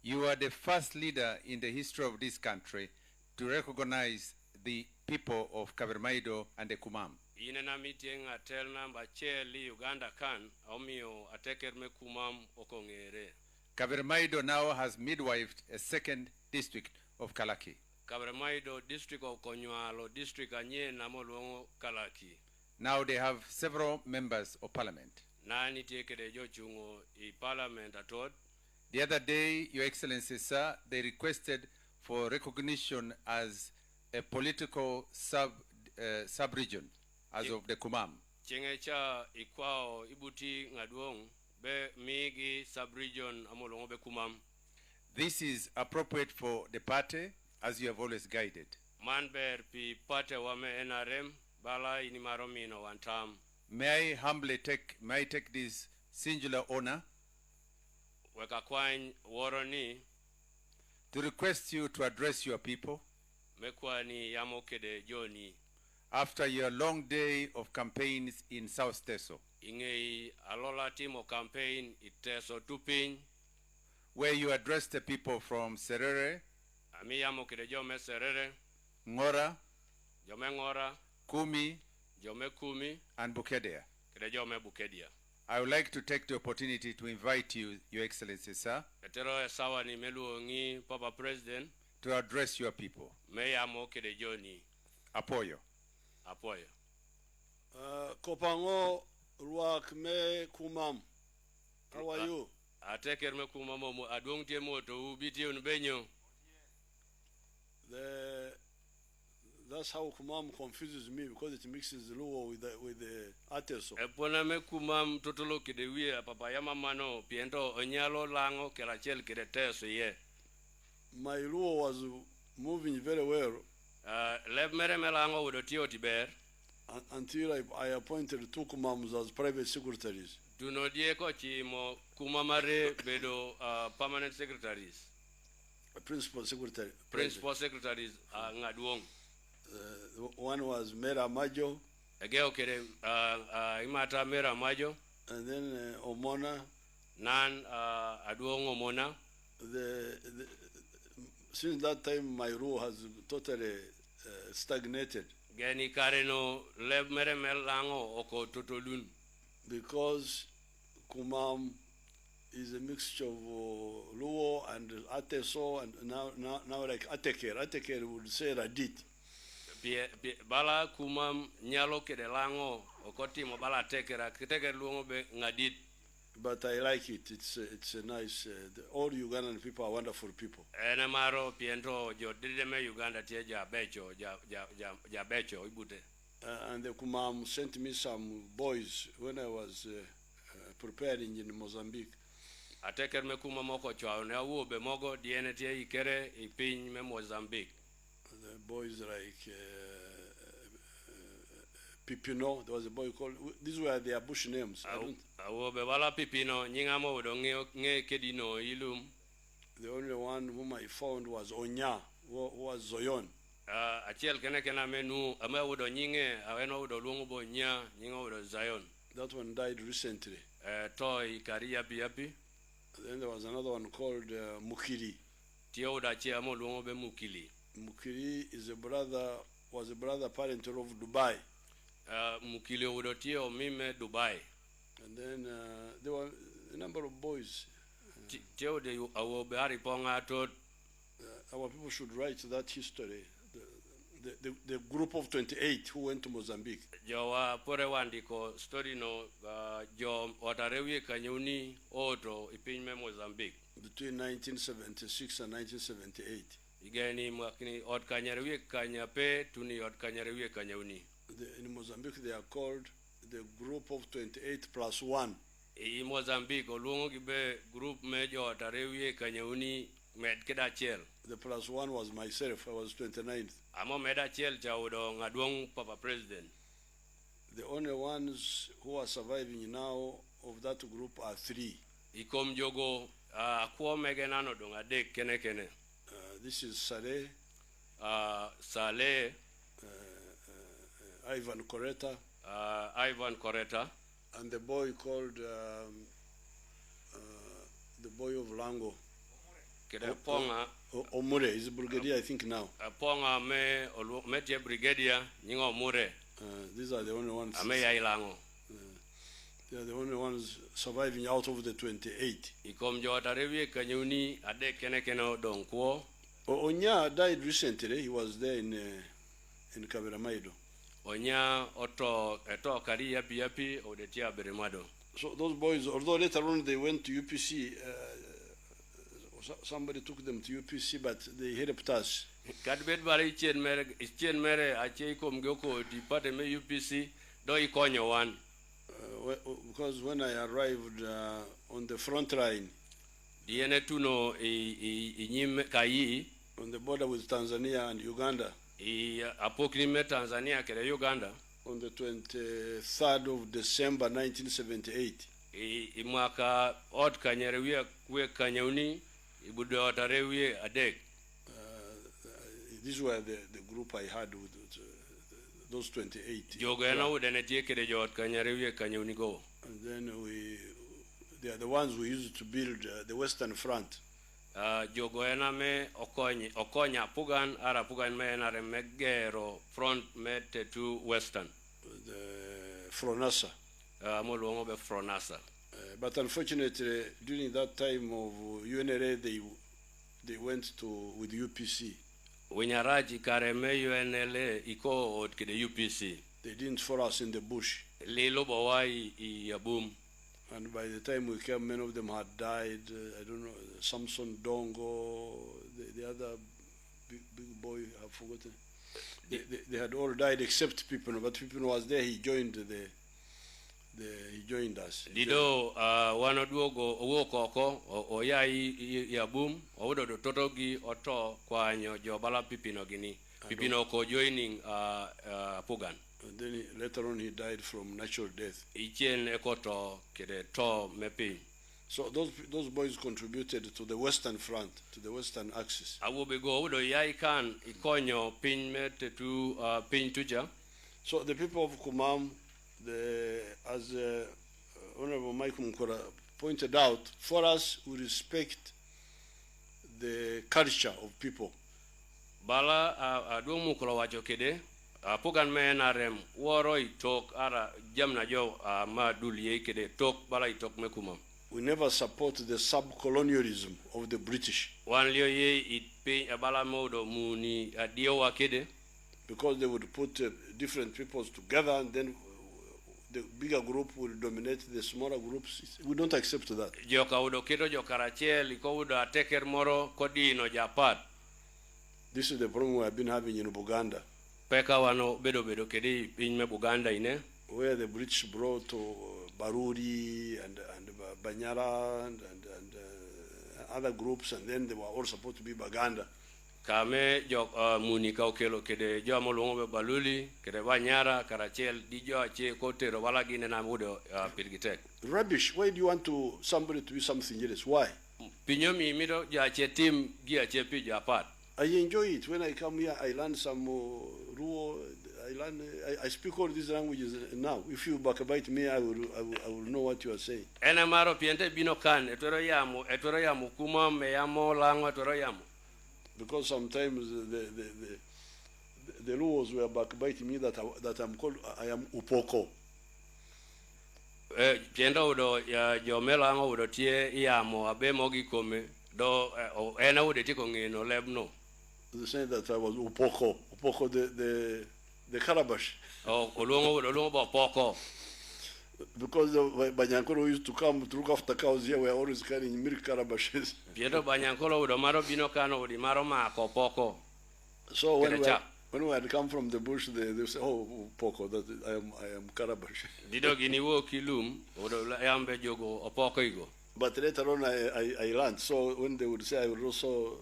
You are the first leader in the history of this country to recognize the people of Kabermaido and the Kumam. Inena meeting atel namba cheli Uganda kan omio ateker me Kumam okongere. Kabermaido now has midwifed a second district of Kalaki. Kabermaido district of Konywalo district anye namolongo Kalaki. Now they have several members of parliament. Nani tekede jochungo I parliament atot. The other day, Your Excellency, sir, they requested for recognition as a political sub-region as of the Kumam. Chengecha ikwao ibuti ngadwong be migi sub-region amolongo be Kumam. This is appropriate for the party, as you have always guided. Manber pi party wame NRM bala inimaromino wantam. May I take this singular honor Wekakwany woroni to request you to address your people mekwani yamokede joni after your long day of campaigns in South Teso, ingei alola timo campaign iteso tupin where you addressed the people from Serere, ami yamokede jome Serere, Ngora, jome Ngora, Kumi, jome Kumi, and Bukedea. kede jome Bukedia. I would like to take the opportunity to invite you, Your Excellency, sir, Etero sawa ni meluongi Papa President to address your people. meyamo kede joni Apoyo. apoyo. Kopango ruak me Kumam. How are you? Ateker me Kumam mo adong tie moto ubiti unbenyo. That's how Kumam confuses me, because it mixes Luo with the Ateso. Epona me Kumam totolo kede wie papa yama mano piento onyalo lango kerachel kede teso ye. My Luo was moving very well Leb mere melango udotio tiber until I appointed two Kumams as private secretaries. duno dieko chimo kumamare bedo permanent secretaries, Principal secretary. principal secretaries ngadwong. One was Mera Majo, Egeo kede imata mera majo and then Omona. nan adwong omona. Since that time, my rule has totally stagnated, Geni kareno leb mere melango oko totolun because Kumam is a mixture of Luo and Ateso, and now like Ateker. Ateker would say Radit. bala Kumam nyalo kede lango okotimo bala tekera kiteke luongo be ngadit. But I like it. It's a nice. All Ugandan people are wonderful people. Ene maro piento jo dideme Uganda tie jabecho jabecho ibute. And the Kumam sent me some boys when I was preparing in Mozambique. Ateker me Kumam oko chwa ne awu be mogo diene tie ikere ipiny me Mozambique. The boys like Pipino. There was a boy called. These were their bush names. Awu be bala Pipino nyingamo do nge kedino ilum. The only one whom I found was Onya, who was Zoyon. Achiel kena menu ame udo nyinge aweno udo luongo bo nya nyingo udo Zion. That one died recently. Toy karia piapi. Then there was another one called Mukiri. Tio uda chi amo luongo be Mukili. Mukiri was a brother parent of Dubai. Mukili udo tio mime Dubai. And then there were a number of boys. Tio de awo be ari ponga tot. Our people should write that history. The group of 28 who went to Mozambique. Jo pore wandiko story no jo watarewie kanyuni oto ipiny me Mozambique. Between 1976 and 1978. Igeni mwakini ot kanyarewie kanyape tuni ot kanyarewie kanyauni. In Mozambique they are called the group of 28 plus 1. In Mozambique oluongo gibe group me jo watarewie kanyauni med keda chiel. The plus 1 was myself. I was 29th. Amo meda chiel cha udo ngadwong Papa President. The only ones who are surviving now of that group are 3. Ikom jogo akwo megenano do ngadek kene. This is Saleh, Saleh, Ivan Koreta, and the boy called the boy of Lango, kede ponga Omure is a brigadier, I think now. ponga me tie brigadier nyingo mure These are the only ones. ame ya ilango They are the only ones surviving out of the 28. ikom jo tarewie kanyuni ade kene odong kwo. Onya died recently. He was there in Kaberamaido. Onya eto kari yapi odetia beremado. So those boys, although later on they went to UPC, somebody took them to UPC, but they helped us. Kadbet bari chen mere ache ikom gyoko dipate me UPC do ikonyo wan. Because when I arrived on the front line, Diene tuno inyime kayi on the border with Tanzania and Uganda, apokime Tanzania kere Uganda on the 23rd of December 1978. Imwaka ot kanyerewie kwe kanyeuni ibudo otarewie adek. These were the group I had with those 28. Jogena udene tie kere jot kanyerewie kanyeuni go. And then they are the ones we used to build the Western Front. Jogoena me okonya pugan ara pugan me nare megero front me to Western. The Fronasa. Molongo be Fronasa. But unfortunately, during that time of UNRA, they went with UPC. Winyaraji kareme UNLA iko od kide UPC. They didn't follow us in the bush. Lilo bawai yabum. And by the time we came, many of them had died. I don't know, Samson Dongo, the other big boy, I've forgotten. They had all died except Pippin, but Pippin was there. He joined he joined us. Dido wanoduogo owokoko oyai yabum owodo totogi oto kwanyo jobala Pippino gini. Pippino ko joining Pugan. And then later on he died from natural death. Ichen ekoto kede to mepi. So those boys contributed to the Western Front, to the Western Axis. Awubigo udo yai kan ikonyo pin mete tu pin tuja. So the people of Kumam, as Honorable Mike Mukora pointed out, for us we respect the culture of people. Bala adumu kula wacho kede. Pugan men arem woro itok ara jamna jo ma dulie kede tok bala itok mekuma. We never support the sub-colonialism of the British. Wan lio ye it pay bala modo muni dio wa kede. Because they would put different peoples together and then the bigger group will dominate the smaller groups. We don't accept that. Joka udo keto jo karachel iko udo ateker moro kodi no japat. This is the problem we have been having in Buganda. Peka wano bedo kedi pinyme Buganda ine. Where the British brought Baruri and Banyara and other groups, and then they were all supposed to be Baganda. Kame jo muni ka okelo kede jo molongo be Baluli kede Banyara karachel di jo ache kotero wala gine na mudo pirgitek. Rubbish. Why do you want somebody to be something else? Why? Pinyomi mido jo ache team gi ache pi japat. I enjoy it. When I come here, I learn some Ruo. I speak all these languages now. If you backbite me, I will know what you are saying. Ene maro piente bino kan etoro yamu kuma me yamo lango etoro yamu. Because sometimes the Luos were backbiting me that I am Upoko. Piendo udo ya jomelango udo tie yamo abe mogi kome do ena ude tiko ngino lebno. They say that I was Upoko. Upoko the Karabash. Oh, olongo ba poko. Because the Banyankolo used to come to look after cows here, we are always carrying milk carabashes. Piendo Banyankolo udo maro bino kano udi maro ma ko poko. So when we had come from the bush, they say, "Oh, Poko, that I am Karabash." Dido gini wo kilum udo yambe jogo opoko igo. But later on, I learned. So when they would say, I would also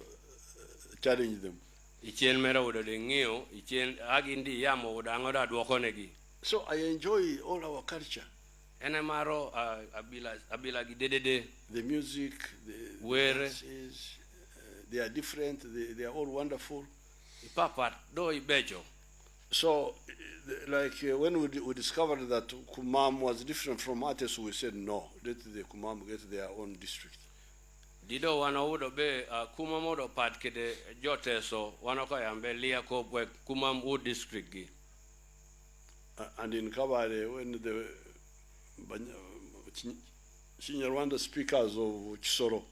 challenge them. Ichen mero udo dengio, ichen agindi yamo udo angoda duoko negi. So I enjoy all our culture. Ene maro abila gidede. The music, the dances, they are different. They are all wonderful. Papa do ibejo. So, like when we discovered that Kumam was different from Atesu, we said no. Let the Kumam get their own district. Dido wanaudo be kumamodo pat kede joteso wanako yambe liya ko bwe kumam u district gi. And in Kabare, when the Rwanda speakers of Kisoro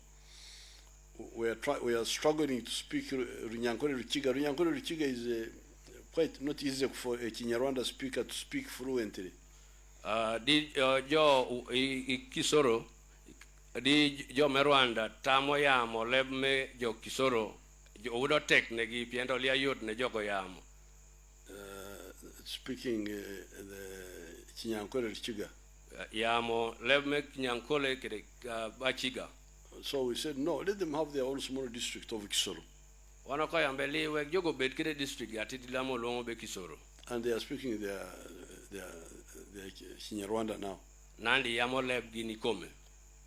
we are struggling to speak Runyankore Rukiga. Runyankore Rukiga is quite not easy for a Kinyarwanda speaker to speak fluently. Di jo Kisoro di jo Merwanda tamo yamo lebme jo Kisoro jo udo tek negi piento liya yut ne joko yamo. Speaking the Kinyankore Rukiga. Yamo lebme Kinyankole kede bachiga. So we said, no, let them have their own small district of Kisoro. And they are speaking their Kinyarwanda now.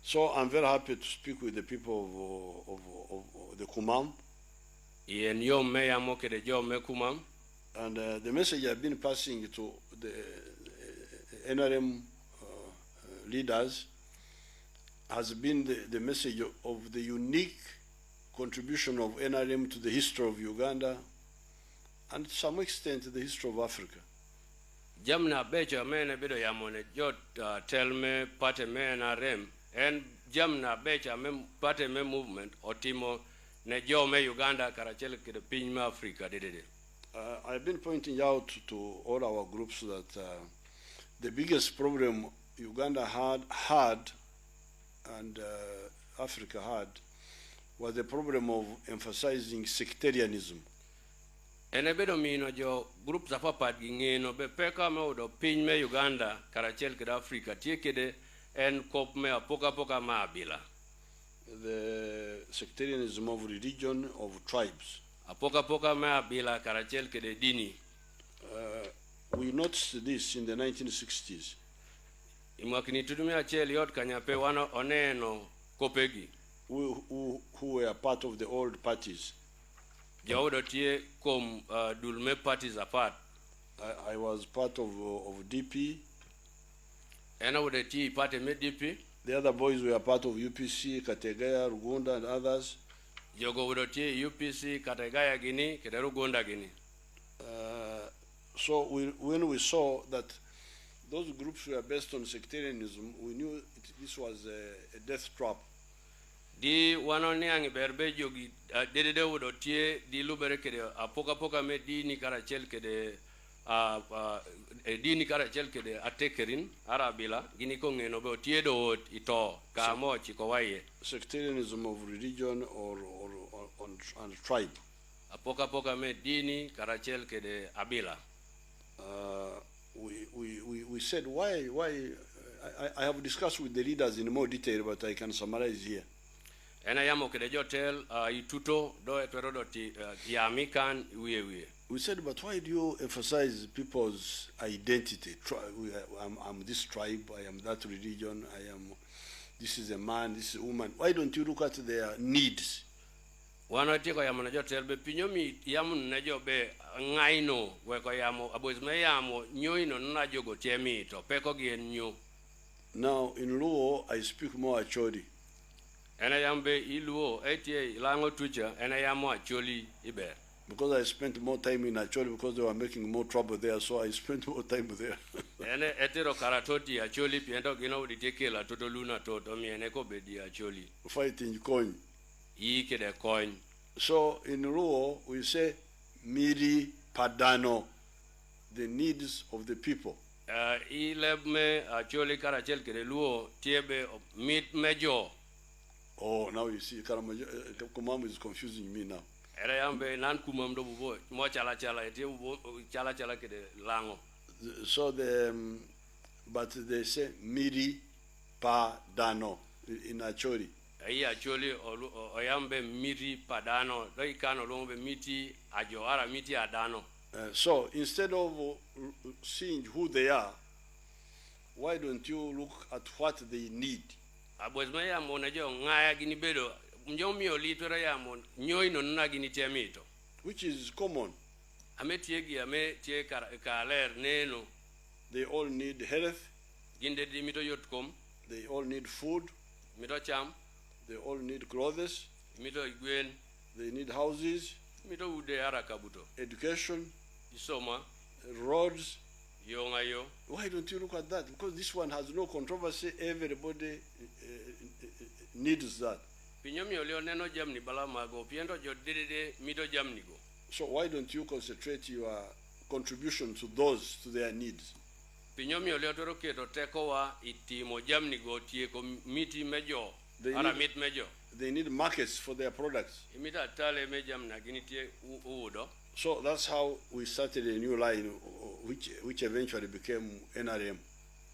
So I'm very happy to speak with the people of the Kumam. And the message I've been passing to the NRM leaders has been the message of the unique contribution of NRM to the history of Uganda and to some extent the history of Africa. Jamna becha mene bido yamone jot tell me pate me NRM and jamna becha me pate me movement otimo ne jo me Uganda karachele kede pinyma Africa dedede. I've been pointing out to all our groups that the biggest problem Uganda had and Africa had was the problem of emphasizing sectarianism. Enebedo mino jo group za papat gingeno be peka me odo piny me Uganda karachel kede Africa tiekede en kop me apoka ma abila. The sectarianism of religion, of tribes. Apoka me abila karachel kede dini. We noticed this in the 1960s. Imwakini tudumia cheli yot kanyape wana oneno kopegi. Who were part of the old parties. Jawdo tie kom dulme parties apart. I was part of DP. Ena wode tie party me DP. The other boys were part of UPC, Kategaya, Rugunda, and others. Jogo wode tie UPC, Kategaya gini, kede Rugunda gini. So when we saw that those groups were based on sectarianism, we knew this was a death trap. Di wanoni angi berbe jogi dede wodo tie di lubere kede apoka me di ni karachel kede di ni karachel kede atekerin arabila gini ko ngeno be tie do ito ka mo chiko waye sectarianism of religion or on tribe. Apoka me di ni karachel kede abila. We said why I have discussed with the leaders in more detail, but I can summarize here. Ena yamo kede jotel ituto do etwerodo ti yamikan wiye. We said, but why do you emphasize people's identity? I'm this tribe, I am that religion, this is a man, this is a woman. Why don't you look at their needs? Wana tiko yamo na jotel be pinyomi yamo na jo be ngaino weko yamo aboizme yamo nyoino na jogo tiemi to peko gien nyo. Now in Luo I speak more Acholi. Ena yambe iluo etie lango tucha ena yamo Acholi ibe. Because I spent more time in Acholi because they were making more trouble there, so I spent more time there. Ene etero karatoti Acholi piento gino uditekela toto luna toto mi ene ko bedi Acholi. Fighting coin. Ike de coin. So in Luo we say Miri Padano, the needs of the people. Ilebme Acholi karachel kede luo tiebe mit mejo. Oh, now you see, Kumam is confusing me now. Ere yambe nan kumam do bubo mo chala ete bubo chala kede lango. So but they say Miri Padano in Acholi. Acholi oyambe miri padano do ikano lombe miti ajoara miti adano. So instead of seeing who they are, why don't you look at what they need? Abozme ya mona jo ngaya gini bedo mjomi olitwera ya mon nyoino nuna gini tiamito, which is common. Ametiegi ametie kaler neno. They all need health. Ginde dimito yotkom. They all need food. Mito cham. They all need clothes. mito igwen, They need houses, mito ude ara kabuto. education, Isoma, roads. yongayo. Why don't you look at that? Because this one has no controversy. Everybody needs that. Pinyomi olio neno jamni bala mago, piento jo dede mito jamni go. So why don't you concentrate your contribution to those, to their needs? Pinyomi olio toro keto teko wa itimo jamni go tieko miti mejo, ara mit mejo. They need markets for their products. Imita tale me jamna gini tie udo. So that's how we started a new line, which eventually became NRM.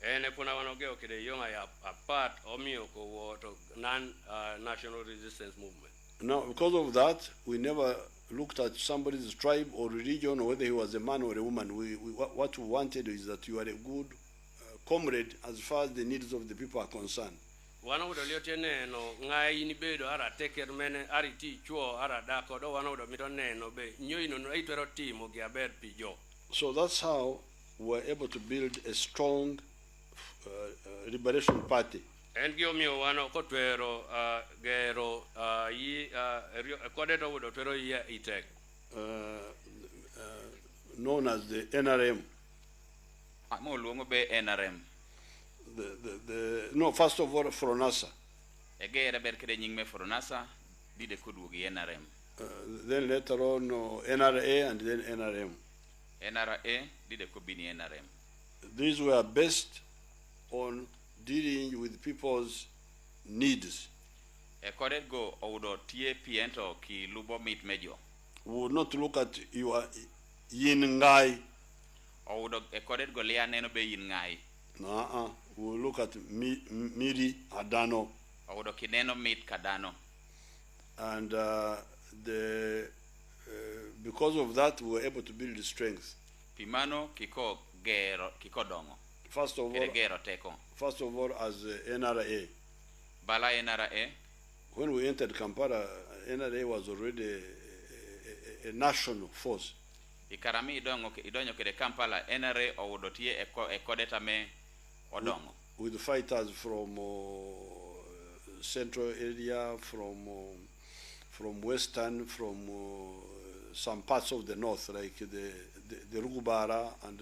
Ene puna wanogeo kede yonga ya apart omio ko woto national resistance movement. Now, because of that, we never looked at somebody's tribe or religion or whether he was a man or a woman. What we wanted is that you are a good comrade as far as the needs of the people are concerned. Wana udo liotene no ngai ni bedo ara teker mene ari ti chuo ara dako do wana udo mito no be nyoi no itero timo giaber pijo. So that's how we were able to build a strong liberation party. En gio mio wano ko twero gero yi kode to udo twero yi itek. Known as the NRM. Mo luongo be NRM. No, first of all, Fronasa. Egera ber kede nying me Fronasa, dide kuduogi NRM. Then later on, NRA and then NRM. NRA, dide kubini NRM. These were based on dealing with people's needs. Ekore go oudo tie piento ki lubo mit mejo. We would not look at your yin ngai. Oudo ekore go lea neno be yin ngai. We will look at miri adano. Oudo kineno mit kadano. And because of that, we were able to build strength. Pimano kiko gero kiko dongo. First of all, as NRA. Bala NRA. When we entered Kampala, NRA was already a national force. Ikarami idonyo kede Kampala NRA oudo tie ekodeta me odongo. With fighters from central area, from western, from some parts of the north, like the Rugubara and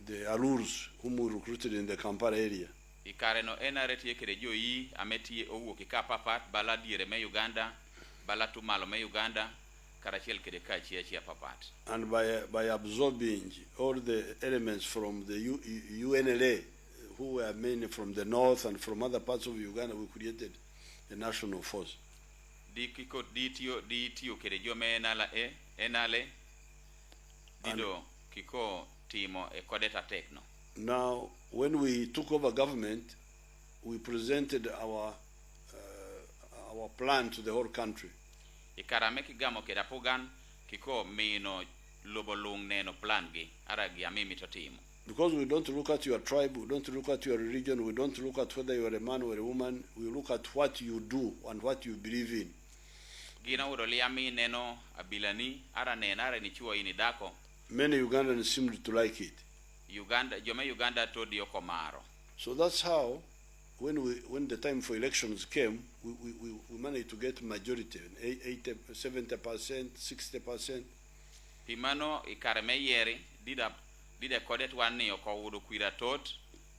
the Alurs, whom we recruited in the Kampala area. Ikare no NRA tie kede joyi ametie owo kikapapat bala dire me Uganda, bala tumalo me Uganda, karachiel kede kachia papat. And by absorbing all the elements from the UNLA, who were mainly from the north and from other parts of Uganda, we created a national force. Ditio kede jo me enale dido kiko timo ekodeta tekno. Now, when we took over government, we presented our plan to the whole country. Ikarame kigamo keda pogan kiko mino lobolung neno plan gi aragi amimi totimo. Because we don't look at your tribe, we don't look at your religion, we don't look at whether you are a man or a woman, we look at what you do and what you believe in. Gina uroli ami neno abilani ara nenare ni chuo ini dako. Many Ugandans seemed to like it. Uganda told you komaro. So that's how, when the time for elections came, we managed to get majority, 80%, 70%, 60%. Pimano ikareme yeri dida kodet wani oko udo kuira tot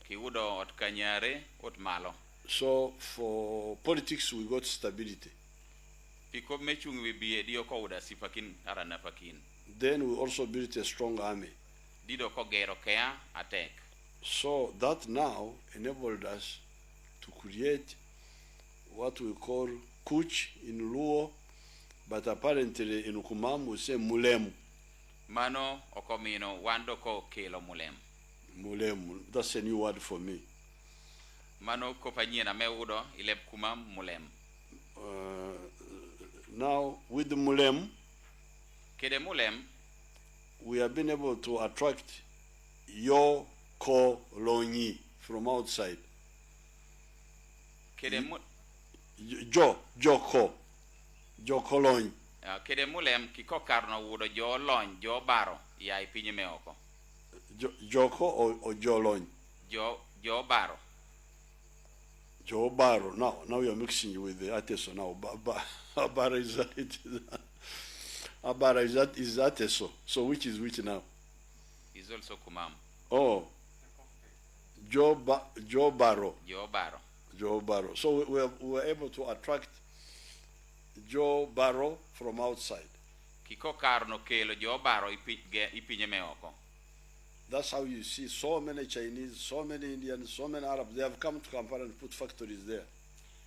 ki udo ot kanyare ot malo. So for politics we got stability. Piko mechung we be dio ko uda sipakin arana pakin. Then we also built a strong army. Dido ko gero kea attack. So that now enabled us to create what we call Kuch in Luo, but apparently in Ukumam we say Mulemu. Mano okomino wando ko kelo mulem. Mulemu, that's a new word for me. Mano kopanyie na meudo ilep kumam mulem. Now with the Mulem, kede mulem, we have been able to attract your kolonyi from outside. Kede Jo kolony. Kede mulem kiko karno wudo jo lony jo baro ya ipinye me oko. Joko or jo lony? Jo baro. Joe Barrow. Now you're mixing with the Ateso now. Abara is Ateso. So which is which now? He's also Kumam. Oh, Joe Barrow. Joe Barrow. Joe Barrow. So we were able to attract Joe Barrow from outside. Kiko Karno Kelo Joe Barrow ipinye meoko. That's how you see so many Chinese, so many Indians, so many Arabs. They have come to Kampala and put factories there.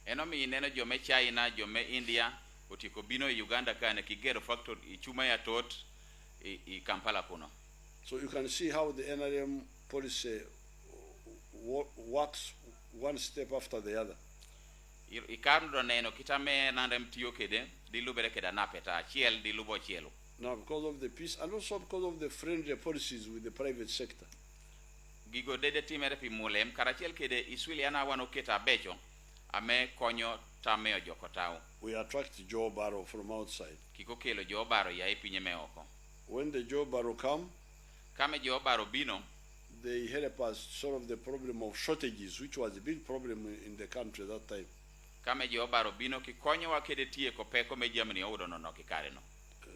Enomi ineno jome China, jome India, utiko bino Uganda kane kigero factory ichuma ya tot I Kampala kuno. So you can see how the NRM policy works one step after the other. Ikarno neno kitame NRM tiyo kede dilubere keda napeta chiel dilubo chielo. Now, because of the peace and also because of the friendly policies with the private sector. Gigo dede timere pi mulem karachiel kede iswili ana wano keta becho ame konyo tameo jokotao. We attract Joe Barrow from outside. Kiko kelo Joe Barrow ya ipinye meoko. When the Joe Barrow come, Kame Joe Barrow bino, they help us solve the problem of shortages, which was a big problem in the country at that time. Kame Joe Barrow bino ki konyo wa kede tie ko peko me jamni odo no kikare no.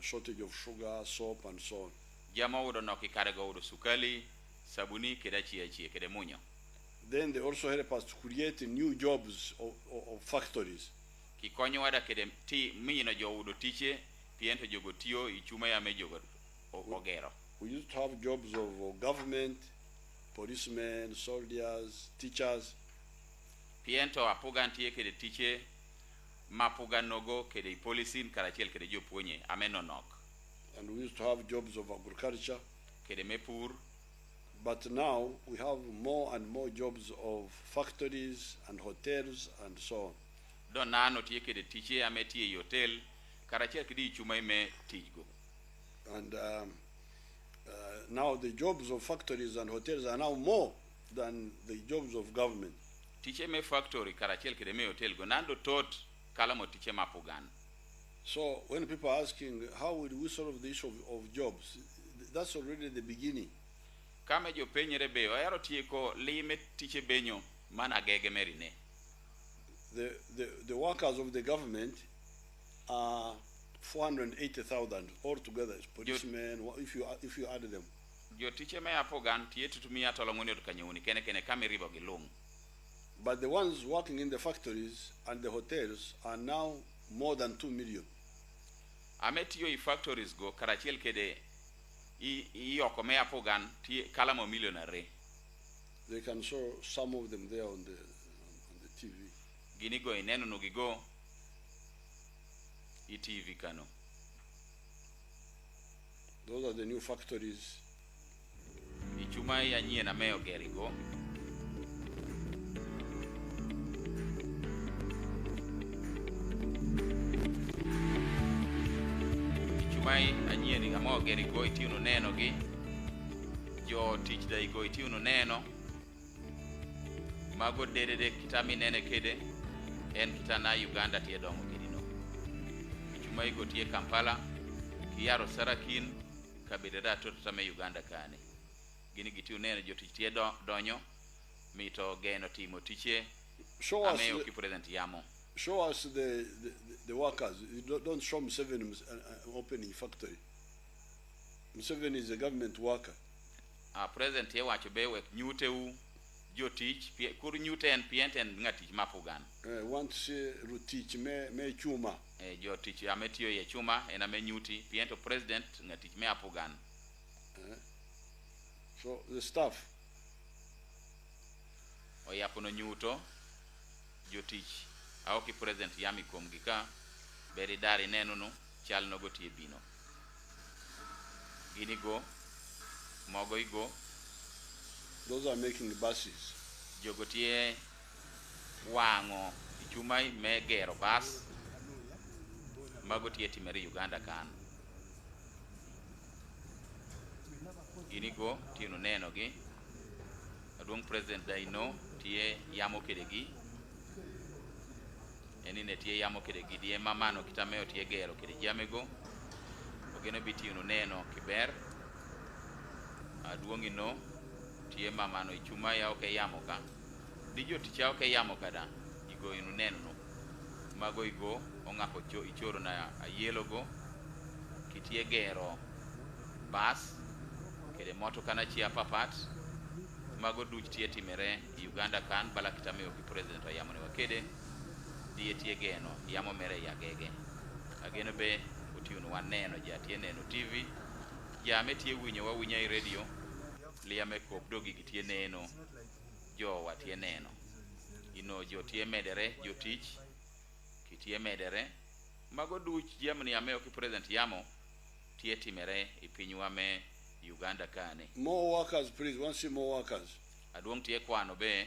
Shortage of sugar, soap, and so on. Jama odo no kikare go odo sukali, sabuni keda chie kede munyo. Then they also help us to create new jobs of factories. Ki konyo wada kede ti mino jo odo tiche, piento jogo tio ichuma ya me jogo ogero. We used to have jobs of government, policemen, soldiers, teachers. Piento apugan tie kede tiche, mapugan nogo kede polisin karachiel kede jo puonye ameno nok. And we used to have jobs of agriculture. Kede mepur. But now we have more and more jobs of factories and hotels and so on. Don nano tie kede tiche ametie hotel karachiel kede ichuma me tijgo. And now the jobs of factories and hotels are now more than the jobs of government. Tiche me factory karachiel kede me hotel go nando tot kalamo tiche mapugan. So when people are asking how will we solve the issue of jobs, that's already the beginning. Kame jo penyere be ayaro tieko lime tiche benyo man agege merine. The workers of the government are 480,000 altogether, policemen, if you add them. Jo tiche me apogan tietu tumia tolongoni kanyuni kene kame ribo gilung. But the ones working in the factories and the hotels are now more than 2 million. Ametiyo I factories go karachiel kede I okome apogan tie kalamo millionare. They can show some of them there on the TV. Gini go ineno no gigo TV kano. Those are the new factories. Ichuma ya nyie na meo gerigo. Ichuma ya nyie ni amo gerigo iti uno neno gi. Jo teach da igo iti uno neno. Mago dede kitami nene kede. En kitana Uganda tie dongo gidino. Ichuma igo tie Kampala. Kiyaro Sarakin kabedera totame Uganda kane. Gini gitiu nene jo tiche donyo mito geno timo tiche ameo ki present yamo. Show us the workers. You don't show Museveni opening factory. Museveni is a government worker. Present ye wacho be wek nyute u jo tich kur nyute en pienten ngati mapugan. Want to see teach me chuma. Jo tich ametio ye chuma en ame nyuti piento president ngati me apugan. So the staff. Oyapono nyuto jo tich aoki present yami komgika beri dari neno no chal no go tie bino. Gini go mogo igo. Those are making buses. Jogo tie wango ichumai me gero bus mago tie timeri Uganda kan. Gini go tie no neno gi adung president daino tie yamo kedegi enine tie yamo kedegi die mamano kitameo tie gero kede jamego ogeno biti no neno kiber aduongi no tie mamano ichuma ya oke yamo ka dijo ticha oke yamo kada igo inu neno no mago igo ong'ako ichoro na ayelo go kitie gero bas kede moto kana chia papat mago duch tie timere Uganda kan bala kitame ki president ayamo ne wakede tie geno yamo mere yagege ageno be otiuno waneno ja tie neno TV ja metie winyo wa winya i radio liame kop dogi gitie neno jo watie neno ino jo tie medere jo tich kitie medere mago duch jamni ameo ki president yamo tie timere i pinywa me Uganda kane. More workers, please. Want to see more workers? Aduong tie kwano be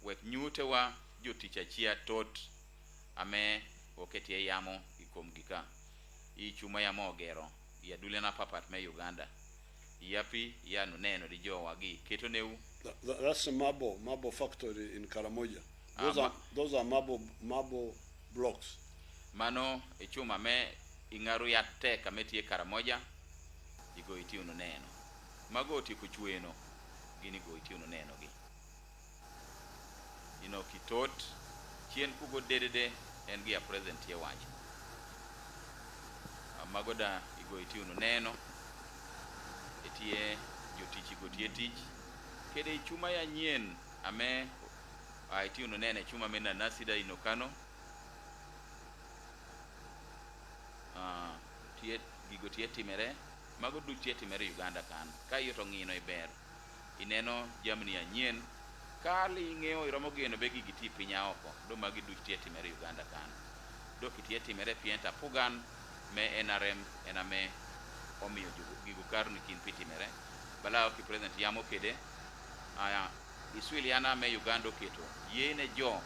wek nyute wa jo tich achia tot ame oketie yamo ikom gika i chuma yamo ogero ya dule na papat me Uganda yapi ya neno di jo wagi keto neu. That's a marble factory in Karamoja. Those are marble blocks. Mano e chuma me ingaru ya te kametie Karamoja igo itiuno neno mago ti kuchweno gini go itiuno neno gi ino kitot chien kugo dedede en gi a present ye wacho mago da igo itiuno neno etie jotichi go tie tich kede chuma ya nyien ame itiuno nene chuma mena nasida inokano tie gigo tie timere mago dutie timere Uganda kan ka yoto ngino iber ineno jamni anyien kali ngeo iromo geno be giti pinya oko do magi dutie timere Uganda kan do kitie timere pienta pugan me NRM ename omiyo gigo karni kin pitimere bala ki president yamo kede aya iswiliana me Uganda keto yene jo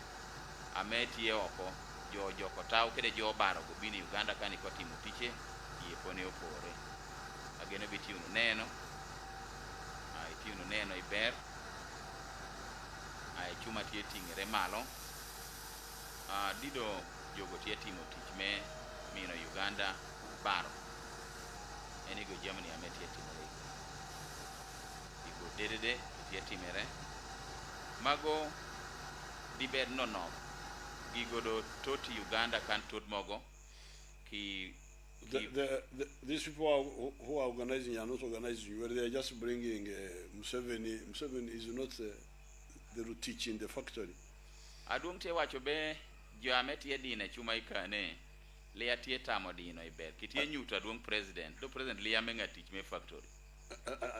ametie oko jo kotaw kede jo baro go bini Uganda kan ikotimo tiche yepone opore agene bitiuno neno itiuno neno iber chuma tie tingere malo dido jogo tie timo tich me mino Uganda baro enigo Germany ametie timore igo dedede tie timere mago diber nono gigo do toti Uganda kan tot mogo ki these people who are organizing are not organizing where they are just bringing Museveni. Museveni is not the root teacher in the factory. Adung te wacho be jo ametie dine chuma ikane le atie tamo dino iber kitie nyuto adung president do president le yamenga teach me factory.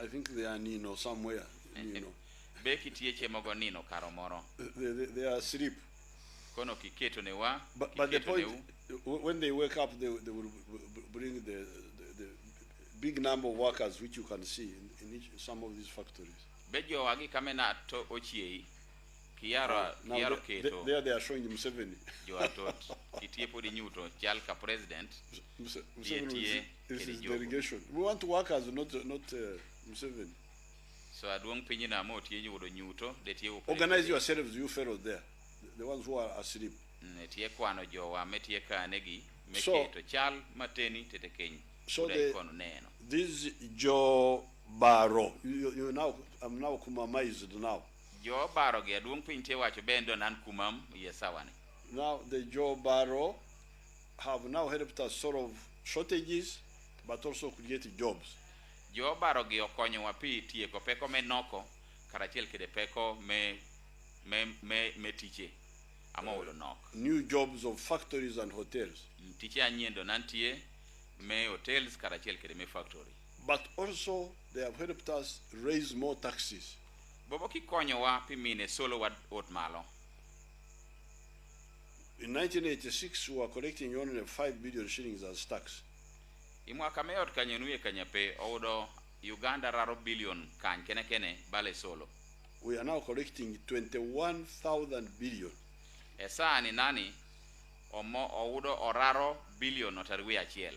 I think they are Nino somewhere. Nino. Be kitie chemogo Nino karomoro. They are asleep. Kono kiketo ne wa. But the point, when they wake up, they will bring the big number of workers which you can see in some of these factories. Bejo wagi kamena to ochiei kiaro keto. There they are showing Museveni. Jo atot kitie podi nyuto chalka president. Museveni is his delegation. We want workers, not Museveni. So aduong pinyi na mo tie nyudo nyuto de tie organize yourselves, you fellows there, the ones who are asleep. Tie kwano jo wa metie kanegi meketo chal mateni tete keny. So this Joe Barrow, you now, I'm now kumamized now. Joe Barrow ge aduong piny tie wacho bendo nan kumam yesawani. Now the Joe Barrow have now helped us sort of shortages, but also create jobs. Joe Barrow ge okonyo wa pi tieko peko menoko karachiel kede peko me tiche amawolo nok. New jobs of factories and hotels. Tiche anyendo nantie me hotels karachiel kede me factory. But also they have helped us raise more taxes. Bobo ki konyo wa pi mine solo wa ot malo. In 1986 we were collecting only 5 billion shillings as tax. Imwaka meot kanyenuye kanyape odo Uganda raro billion kan kene bale solo. We are now collecting 21,000 billion. Esa ni nani omo odo oraro billion otarwi achiel.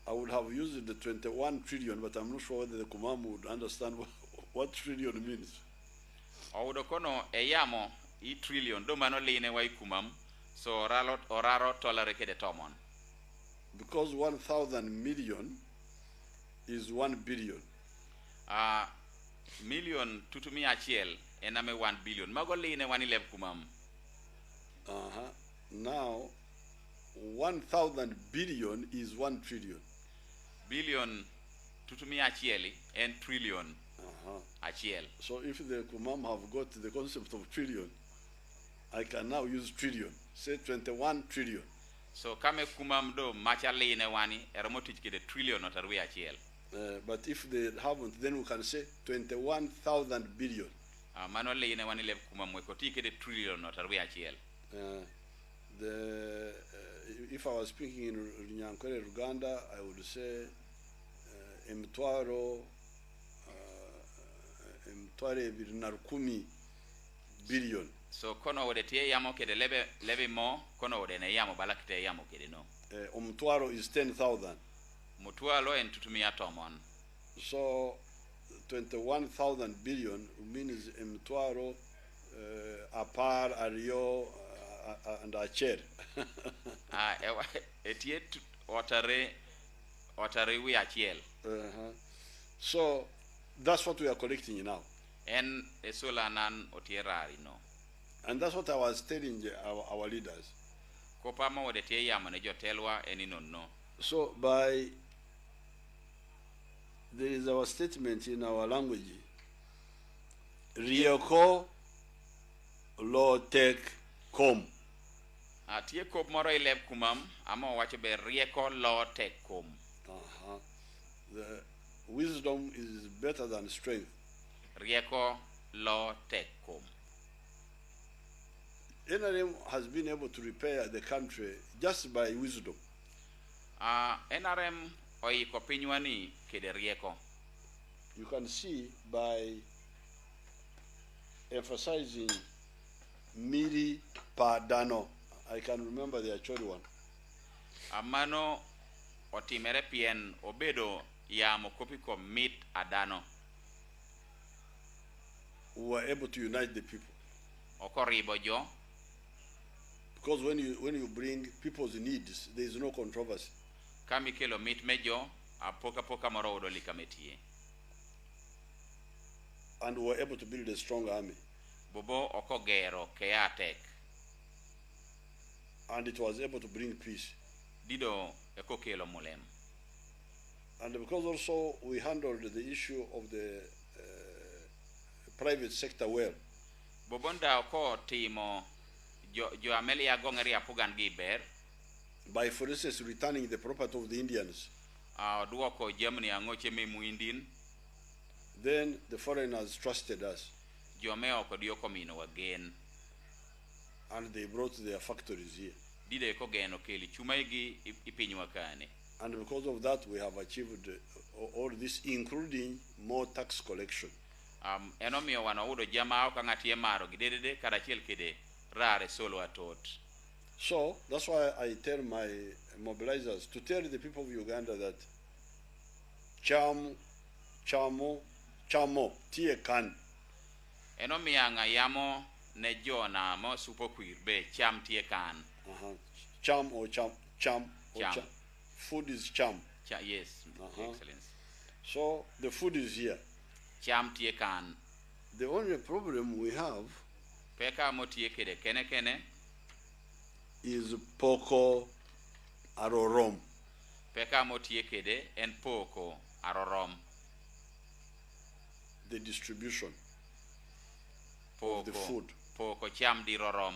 I would have used the 21 trillion, but I'm not sure whether the Kumamu would understand what trillion means. Odo kono eyamo I trillion do mano line wa kumam so oraro tolare kede tomon. Because 1,000 million is 1 billion. Million tutumi achiel ename 1 billion. Mago line wani leb kumam. Now, 1,000 billion is 1 trillion. Billion tutumi achieli and trillion achiel. So if the Kumam have got the concept of trillion, I can now use trillion. Say 21 trillion. So kame kumam do machali ne wani eramotich kide trillion otarwe achiel. But if they haven't, then we can say 21,000 billion. Manually ne wani lev kumam wekoti kide trillion otarwe achiel. If I was speaking in Nyankore, Uganda, I would say emitwaro narukumi billion. So kono wode tie yamo kede lebe mo kono wode ne yamo balakite yamo kede no. Omutwaro is 10,000. Mutwalo en tutumia tomon. So 21,000 billion means emitwaro apar ario and a chair. Etie otare we achiel. So that's what we are collecting now. En esola nan otierari no. And that's what I was telling our leaders. Kopa mo wode tie yamo ne jotelwa eni no. So there is our statement in our language. Rieko lo tek kom. Tie kop moro ileb kumam amo wacho be rieko lo tek kom. The wisdom is better than strength. Rieko lo tek kom. NRM has been able to repair the country just by wisdom. NRM oiko pinywani kede rieko. You can see by emphasizing miri padano. I can remember the actual one. Amano otimere pien obedo ya mokopiko mit adano. We were able to unite the people. Okoribo jo. Because when you bring people's needs, there is no controversy. Kami kelo mit mejo poka moro udo likametie. And we were able to build a strong army. Bobo okogero keatek. And it was able to bring peace. Dido ekokelo mulem. And because also we handled the issue of the private sector well. Bobonda oko timo jo amelia gongeri apugan giber. By, for instance, returning the property of the Indians. Duoko Germany angoche me muindin. Then the foreigners trusted us. Jo me oko dioko mino again. And they brought their factories here. Dide ko geno keli chumaigi ipinywa kane. And because of that, we have achieved all this, including more tax collection. Enomio wanaudo jamao kangatie maro gidede karachiel kede rare solo atot. So that's why I tell my mobilizers to tell the people of Uganda that chamo tie kan. Enomianga yamo ne jona mo supo kwirbe cham tie kan. Cham or cham. Food is cham. Yes, Excellency. So the food is here. Cham tie kan. The only problem we have Peka mo tie kede kene is poko arorom. Peka mo tie kede en poko arorom. The distribution poko, of the food. Poko cham di rorom.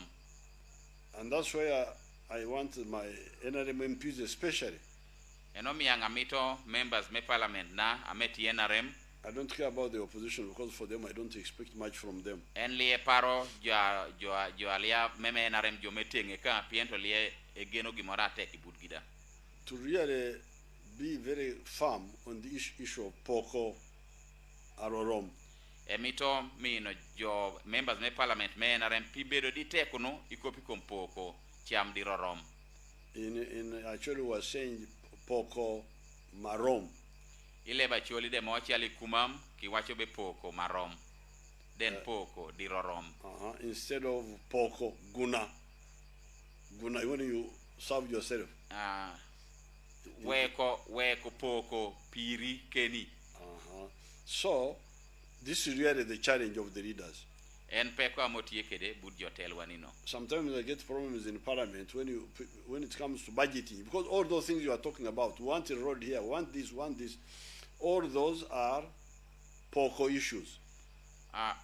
And that's where I want my NRM MPs especially. Enomianga mito members me parliament na ameti NRM. I don't care about the opposition because for them I don't expect much from them. En lie paro jo alia meme NRM jo metenge ka piento lie egeno gimorate kibudgida. To really be very firm on the issue of poko arorom. Emito mino jo members me parliament me NRM pibedo di tekuno ikopi kompoko chiam di rorom. In actually was saying poko marom. Ile ba choli de mochi ali kumam ki wacho be poko marom. Then poko di rorom. Instead of poko guna. Guna when you serve yourself. Weko poko piri keni. So this is really the challenge of the leaders. En peko amotie kede bud jotel wanino. Sometimes I get problems in parliament when it comes to budgeting, because all those things you are talking about, want a road here, want this, all those are POCO issues.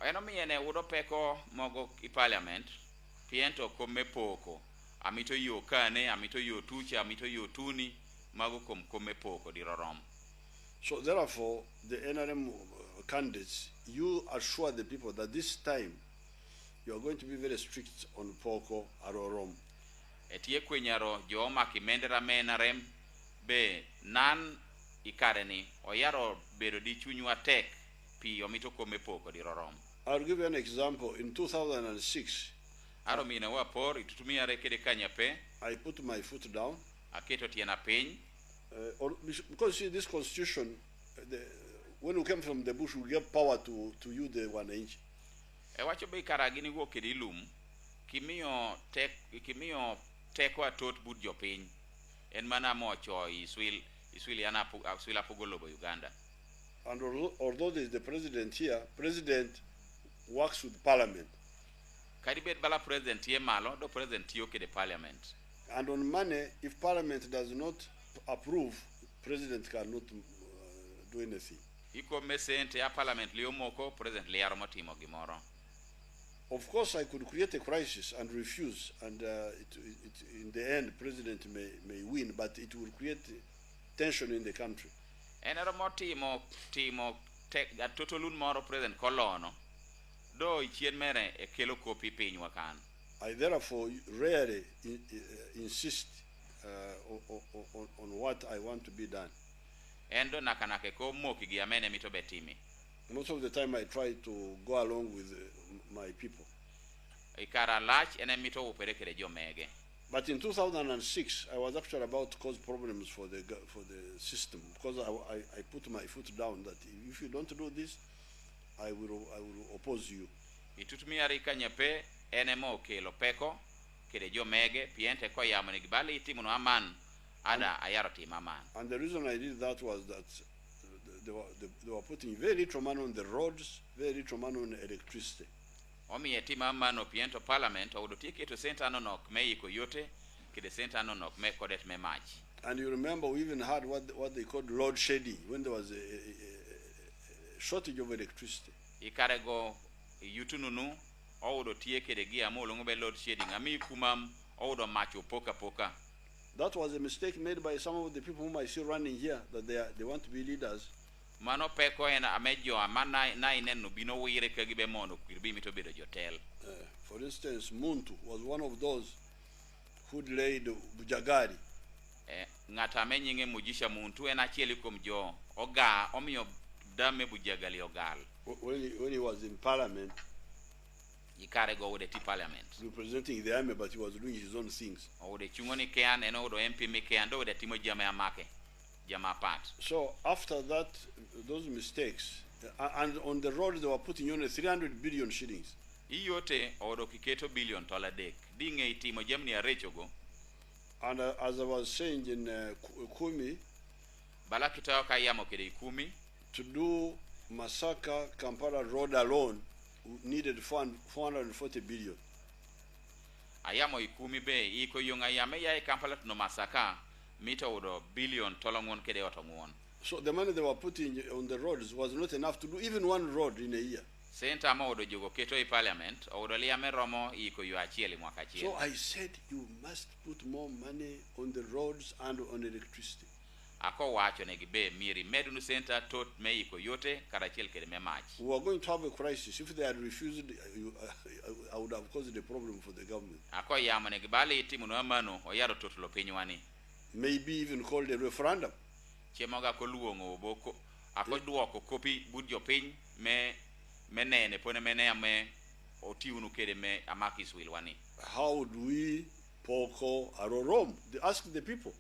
Eno miene udo peko mogo I parliament, piento come poko. Amito yo kane, amito yo tucha, amito yo tuni, mago come poko di rorom. So therefore, the NRM candidates, you assure the people that this time you are going to be very strict on POCO arorom. Etie kwenyaro jo makimendera menarem be nan ikareni oyaro bedo di chunywa tek pi omito come poko di rorom. I'll give you an example. In 2006, Aro mina wa por itutumia rekede kanyape. I put my foot down. Aketo tiena piny. Because see, this constitution, when we came from the bush, we gave power to you, the 1 inch. Wacho be karagini go kedi lum. Kimio teko atot bud jopiny. En mana mocho iswili apogolobo Uganda. And although there is the president here, president works with parliament. Kadibet bala president here malo, do president tiyo kede parliament. And on money, if parliament does not approve, president cannot do anything. Iko mesente ya parliament liyo moko, president liyaro motimo gimoro. Of course, I could create a crisis and refuse, and in the end, president may win, but it will create tension in the country. Enero motimo totolun moro president kolono, do ichien mere e kelo kopi piny wakan. I therefore rarely insist on what I want to be done. Endo nakanake ko moki gi amene mito betimi. Most of the time I try to go along with my people. Ikara lach ene mito uperekere jomege. But in 2006, I was actually about to cause problems for the system, because I put my foot down that if you don't do this, I will oppose you. Itutumia rika nyepe ene mo kelo peko kede jomege piente ko yamone gibali itimuno aman ada ayaroti maman. And the reason I did that was that they were putting very little money on the roads, very little money on electricity. Omi yetima mano piento parliament o dotie keto senta no nok me iko yote kede senta no nok me kodet me match. And you remember we even had what they called load shedding when there was a shortage of electricity. Ikarego yutununu o dotie kede gia mo longo be load shedding ami kumam o do match poka. That was a mistake made by some of the people whom I see running here, that they want to be leaders. Mano peko ena amejo amana na inenu bino wire kagibe mono kirbi mito bedo jotel. For instance, Muntu was one of those who laid Bujagari. Ngata menyinge mujisha Muntu ena chieli komjo oga omio dame Bujagali ogal. When he was in parliament, Ikare go with the parliament. Representing the army, but he was doing his own things. O de chungoni kean and odo MP mekean do de timo jama make. Jama part. So after that, those mistakes, and on the road they were putting on 300 billion shillings. Iyote odo kiketo billion $1 dinge itimo jamni arechogo. And as I was saying in Kumi, balakita kayamo kede Kumi, to do Masaka Kampala road alone needed 440 billion. Ayamo ikumi be iko yunga yame ya Kampala no Masaka mita odo billion tolongon kede otongon. So the money they were putting on the roads was not enough to do even one road in a year. Senta ma odo jogo keto I parliament odo liame romo iko yu achieli mwaka achieli. So I said you must put more money on the roads and on electricity. Ako wacho negibe miri medunu senta tot me iko yote karachiel kede me match. We were going to have a crisis. If they had refused, I would have caused a problem for the government. Ako yamo negibali itimu no amano oyaro totolo pinywani. Maybe even called a referendum. Chemoga ko luongo boko ako duoko kopi budjo piny me menene pone mene ame otiunu kede me amaki swilwani. How do we poko arorom? They ask the people.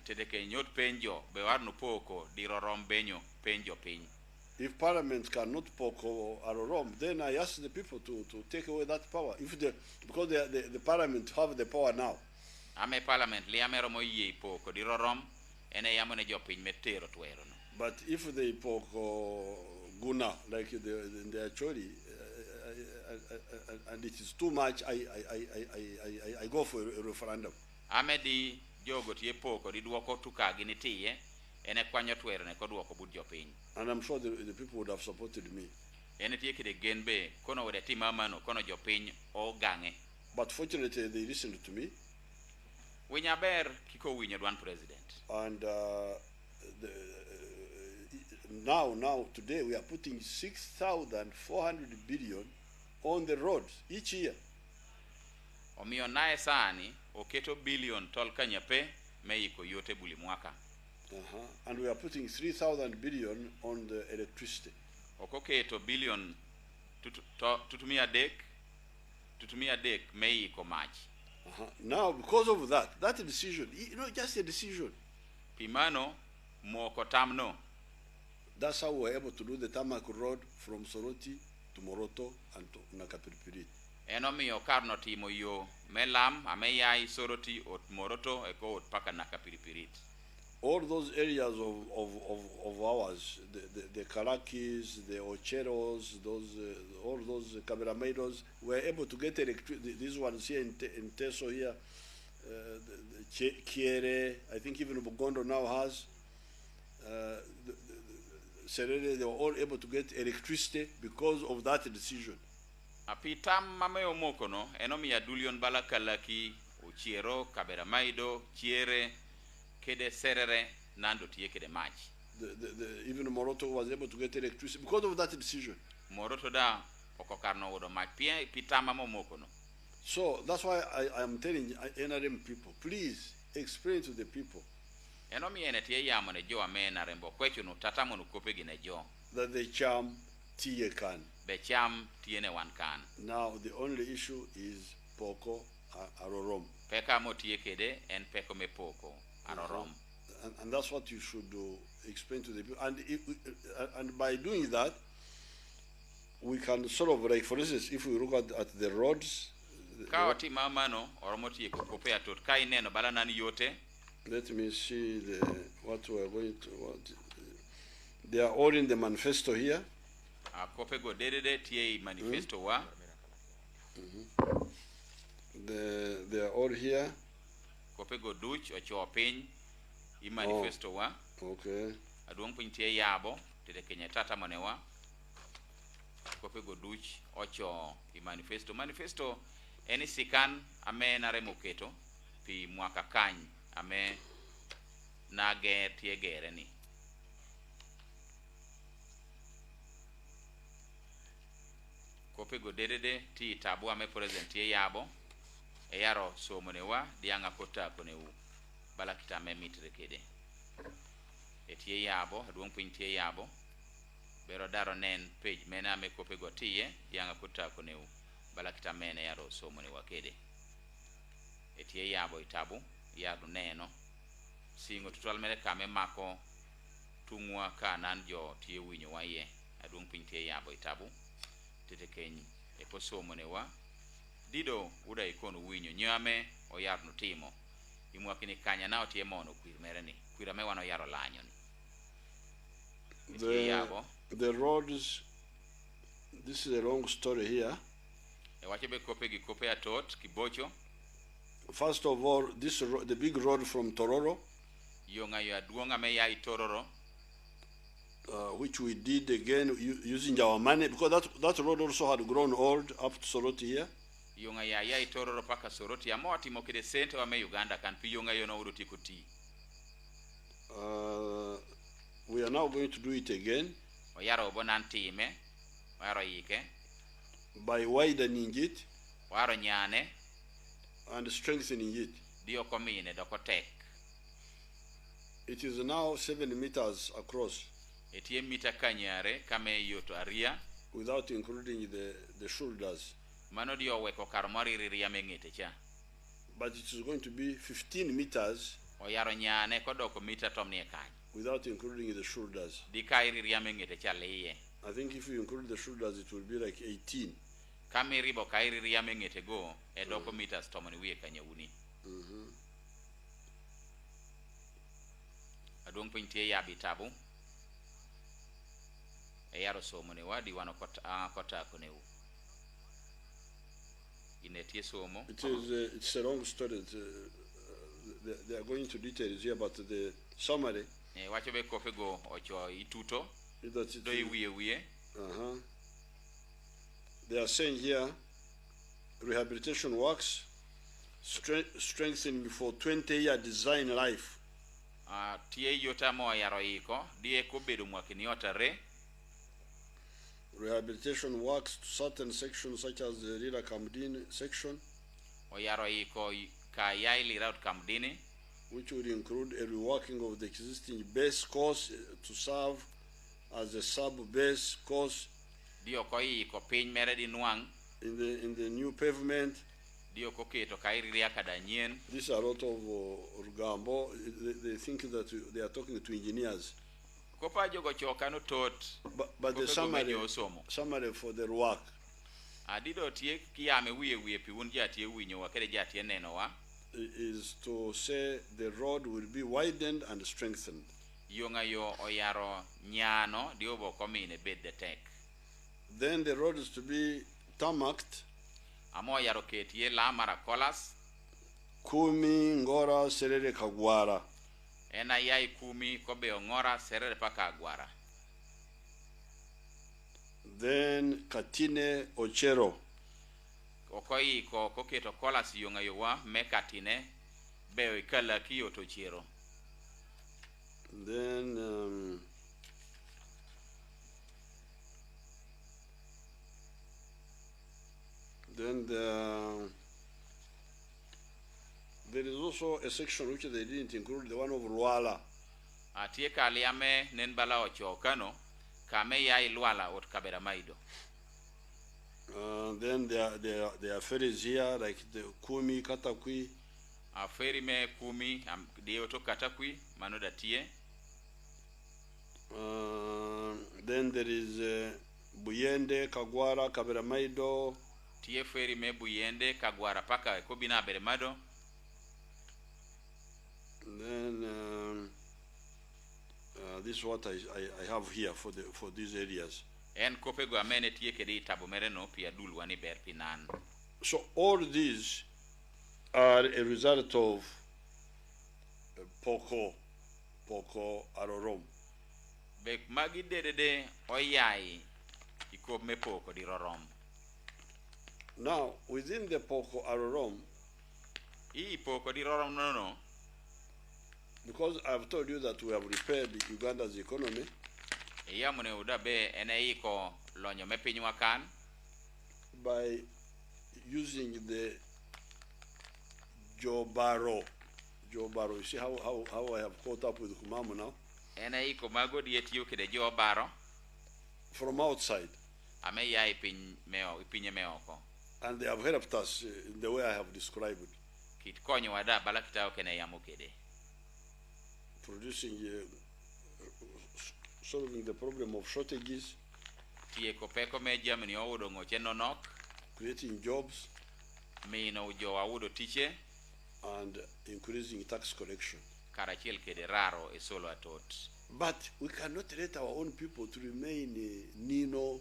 Tedeke nyot penjo be warno poko dirorom benyo penjo piny. If parliament cannot poko arorom, then I ask the people to take away that power. Because the parliament have the power now. Ame parliament liamero mo yie poko dirorom ene yamone jo piny metero twero no. But if they poko guna like they actually, and it is too much, I go for a referendum. Amedi jogo tie poko di duoko tukagi ni tiye ene kwanyo twero ne kodwoko bud jopiny. And I'm sure the people would have supported me. Ene tie kide genbe kono wede timamano kono jopiny o gange. But fortunately, they listened to me. Winyaber kiko winyo dwan president. And now, today, we are putting 6,400 billion on the roads each year. Omiyo nae sani oketo billion tol kanyape meiko yote buli mwaka. And we are putting 3,000 billion on the electricity. Okoketo billion tutumia dek meiko mach. Now, because of that decision, just a decision. Pimano moko tamno. That's how we were able to do the tarmac road from Soroti to Moroto and to Nakapiripirit. Enomiyo karno timo yo melam ameyai Soroti ot Moroto eko ot paka Nakapiripirit. All those areas of ours, the Karakis, the Ocheros, all those Caberameiros, were able to get electricity. These ones here in Teso here, Kiere, I think even Bugondo now has. Serere, they were all able to get electricity because of that decision. Apitam mameo mokono enomiya dulion balakalaki Uchiero, Caberamaido, Chiere, kede serere nando tie kede mach. Even Moroto was able to get electricity because of that decision. Moroto da okokarno wodo mach pitama mokono. So that's why I am telling NRM people, please explain to the people Enomi enetie yamone jo amena rembo kwechu no tatamo no kopegi ne jo. That the cham tie can. Be cham tiene wan kan. Now the only issue is poko arorom. Peka mo tie kede en peko me poko arorom. And that's what you should do, explain to the people. And by doing that, we can sort of, like, for instance, if we look at the roads. Kawati mamano oromoti kopea tot kai neno balanani yote. Let me see what we are going to. They are all in the manifesto here. Kopego dedede tie manifesto wa. They are all here. Kopego duch ocho piny I manifesto wa. Okay. Aduong piny tie yabo tede Kenya tata manewa. Kopego duch ocho I manifesto. Manifesto eni sikan ame naremo keto pi mwaka kany ame nage tie gere ni. Kopego dedede ti tabu ame present tie yabo eyaro somonewa dianga kota konewu bala kitame mitre kede etie yabo aduong piny tie yabo bero daro nen page mena ame kopego tie dianga kota konewu bala kitamene yaro somonewa kede etie yabo itabu yadu neno singo tutual mere kame mako tungwa kanan jo tie winyo waye aduong piny tie yabo itabu tete keny eko somonewa dido uda ikono winyo nyame o yarno timo imwakini kanya nao tie mono kwir mereni kwira me wano yaro lanyo ni the roads. This is a long story here. E wache be kope gi kope atot kibocho. First of all, the big road from Tororo, Yonga ya duonga me ya Tororo, which we did again using our money, because that road also had grown old up to Soroti here. Yonga ya Tororo paka Soroti amo atimo kede sente wa me Uganda kan pi yonga yono uruti kuti. We are now going to do it again. Oyaro bonanti me, oyaro yike. By widening it. Oyaro nyane. And strengthening it. Dio komine dokotek. It is now 7 meters across. Etie mita kanyare kame yoto aria. Without including the shoulders. Mano dio weko karmori riria mengete cha. But it is going to be 15 meters. Oyaro nyane kodoko mita tomnie kany. Without including the shoulders. Di kai riria mengete cha leye. I think if you include the shoulders, it will be like 18. Kami ribo kai riria mengete go edoko meters tomoni wie kanyawuni. Aduong piny tie yabi tabu eyaro somonewa di wano kota konewu inetie somo. It's a long story. They are going into details here, but the summary. Wacho be kofe go ocho ituto. Do iwiye. They are saying here, rehabilitation works, strengthening for 20-year design life. Tie yota mo yaro iko, die ko bedo mwakini yota re. Rehabilitation works to certain sections such as the Lila Kamdini section, which would include a reworking of the existing base course to serve as a sub-base course in the new pavement. These are a lot of Rugambo. They think that they are talking to engineers. But the summary for the work is to say the road will be widened and strengthened. Then the road is to be tarmacked. Kumi, Ngora, Serere, Kagwara. Kumi kobe ongora serere paka agwara. Then Katine Ochero. Okoi ko koketo kola si yonga yowa me Katine beo ikala kiyo to chero. Then there is also a section which they didn't include, the one of Luala. Atie kaliame nenbala ochokano kame yai Luala ot kabera maido. Then there are ferries here like the Kumi, Katakwi. Ferry me Kumi dio to Katakwi manoda tie. Then there is Buyende, Kagwara, Kabera Maido. Tie ferry me Buyende, Kagwara paka kobina beremado. Then this is what I have here for these areas. So all these are a result of Poko Arorom. Now within the Poko Arorom, because I've told you that we have repaired Uganda's economy, by using the Jobaro. You see how I have caught up with Kumamu now? From outside. And they have helped us in the way I have described it. Producing, solving the problem of shortages, creating jobs, and increasing tax collection. But we cannot let our own people to remain Nino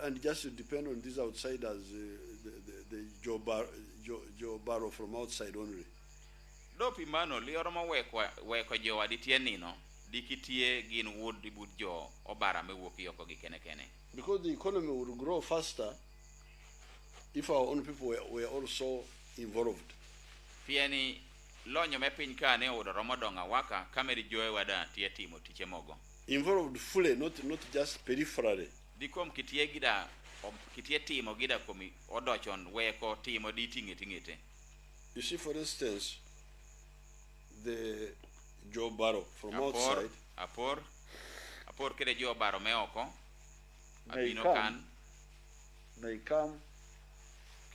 and just to depend on these outsiders, the Jobaro from outside only. Dopi mano lioroma weko jowa ditie nino dikitie gin wood dibut jo obara mewuok yoko gi kene. Because the economy would grow faster if our own people were also involved. Pieni lonyo me piny ka ne oyudo romo donga waka kameri joe wada tie timo tiche mogo. Involved fully, not just peripherally. Dikom kitie timo gida komi odochon weko timo di tingete. You see, for instance, the Joe Barrow from outside. Apor kede Joe Barrow meoko. May come.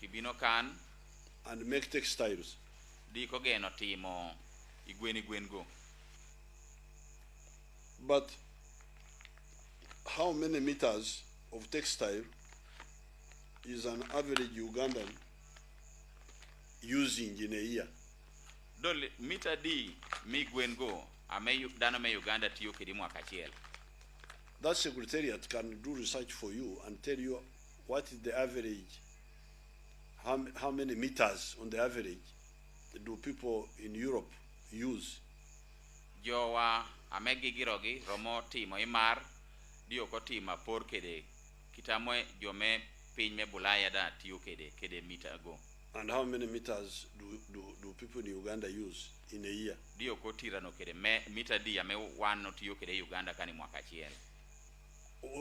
Kibino kan. And make textiles. Diko geno timo igwen go. But how many meters of textile is an average Ugandan using in a year? Dole mita di mi gwen go dano me Uganda tiyo kedi mwaka chiel. That secretariat can do research for you and tell you what is the average how many meters on the average do people in Europe use? Jowa amegi girogi romo timo imar dio ko tima por kede kitamo jome piny me Bulaya da tiyo kede mita go. And how many meters do people in Uganda use in a year? Dio ko tirano kede mita di ame wano tiyo kede Uganda kani mwaka chiel.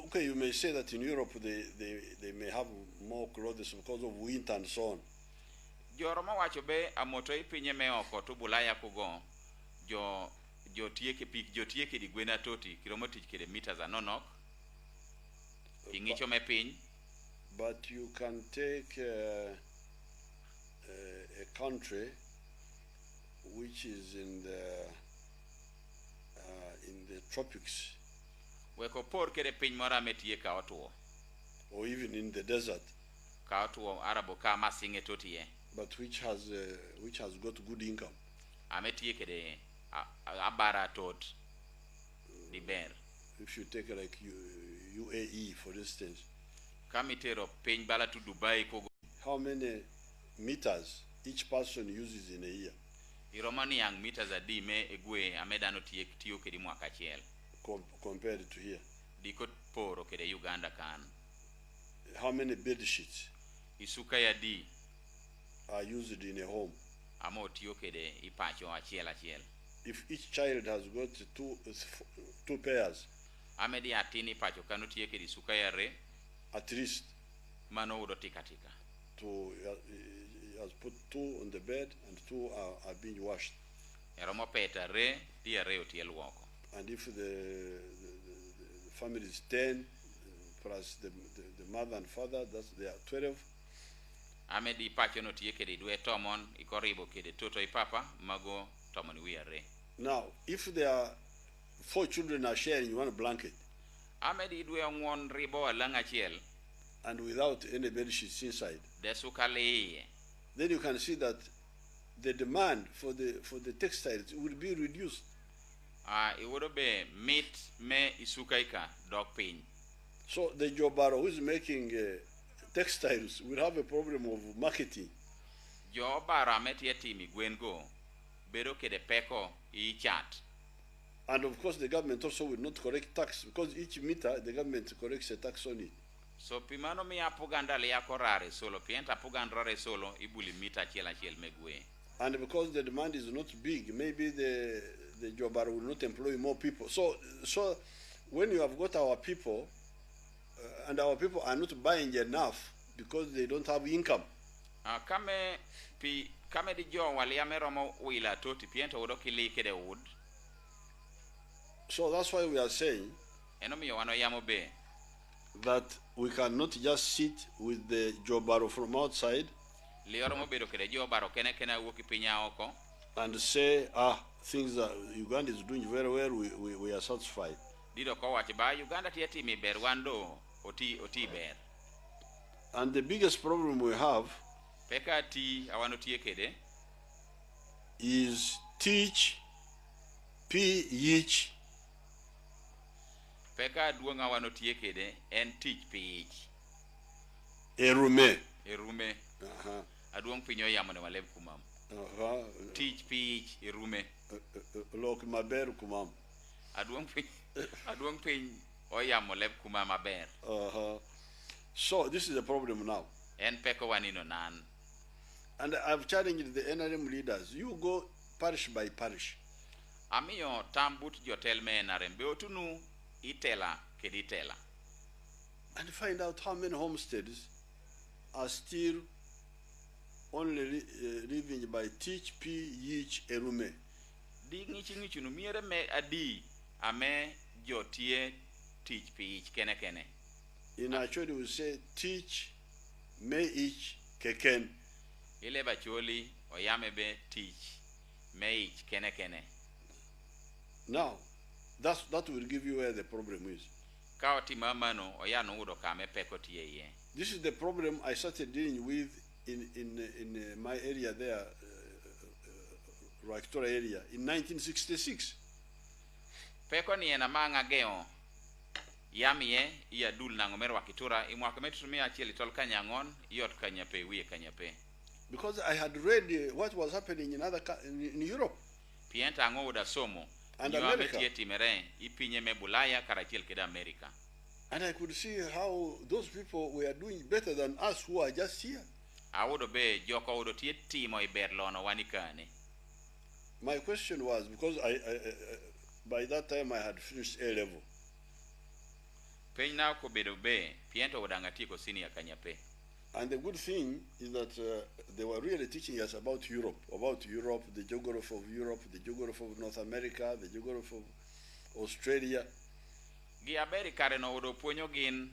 Okay, you may say that in Europe they may have more clothes because of winter and so on. Joromo wacho be amoto ipinye me oko to Bulaya kugo jo tieke di gwena toti kiromo tich kede mita za nonok kingicho me piny. But you can take a country which is in the tropics, Weko por kede piny mora metie ka otuo or even in the desert, ka otuo arabo ka masinge totie, but which has got good income. ametie kede abara tot di ber. If you take like UAE, for instance, Kamitero piny bala to Dubai kogo how many meters each person uses in a year iromani yang mita za di me egwe amedano tiyo kedi mwaka chiel compared to here? diko poro kede Uganda kan. How many bed sheets Isuka ya di are used in a home? amo tiyo kede ipacho achiel. If each child has got two pairs, Amedi atini pacho kanu tiyo kede isuka ya re at least mano udo tika. he has put 2 on the bed and 2 are being washed. Eromo peta re di re otiel woko. And if the family is 10 plus the mother and father, they are 12. Amedi pacho no tiyo kede dwe tomon ikoribo kede toto ipapa mago tomon wi re. Now, if there are 4 children are sharing one blanket, Amedi dwe ngwon ribo alanga chiel and without any bed sheets inside, desuka le then you can see that the demand for the textiles will be reduced. It would be meat me isukaika dog pin. So the Jobaro who is making textiles will have a problem of marketing. Jobara meti mi gwengo bedo kede peko I chat. And of course the government also will not collect tax, because each meter the government collects a tax on it. So pimano mi apuganda le yakorare solo pienta pugandare solo ibuli mita chiel megwe. And because the demand is not big, maybe the Jobaro will not employ more people. So when you have got our people, and our people are not buying enough because they don't have income. Kame di jo wali ameromo wila toti pienta udo kili kede wood. So that's why we are saying that we cannot just sit with the Jobaro from outside and say, things that Uganda is doing very well, we are satisfied. And the biggest problem we have is teach, PH. Peka duonga wanotie kede en teach PH. Erume. Aduong pinyo yamone waleb kumam. Teach PH erume. Lok maber kumam. Aduong piny oyamo leb kumam maber. So this is the problem now. En peko wanino nan. And I've challenged the NRM leaders. You go parish by parish. Amiyo tambut jotel me NRM beotunu itela keditela. And find out how many homesteads are still only living by teach PH erume. Di ngichi no miere me adi ame jotie teach PH kene. In actually we say teach me each keken. Ile bacholi oyame be teach me each kene. Now, that will give you where the problem is. This is the problem I started dealing with in my area there, Victoria area, in 1966. Peko ni ena manga geo yamie ya dul nango merwa kitura imwaka metumia achiel tol kanyangon yot kanyape wiye kanyape. Because I had read what was happening in in Europe. Pienta ngo uda somo. And America. Ipinye me Bulaya karachiel keda America. And I could see how those people were doing better than us who are just here. Awodo be joko udo tie timo iberlono wanikane. My question was, because by that time I had finished A level. Penya ko bedo be piento udangati ko senior kanyape. And the good thing is that they were really teaching us about Europe, the geography of Europe, the geography of North America, the geography of Australia. Gi America reno udo puonyo gin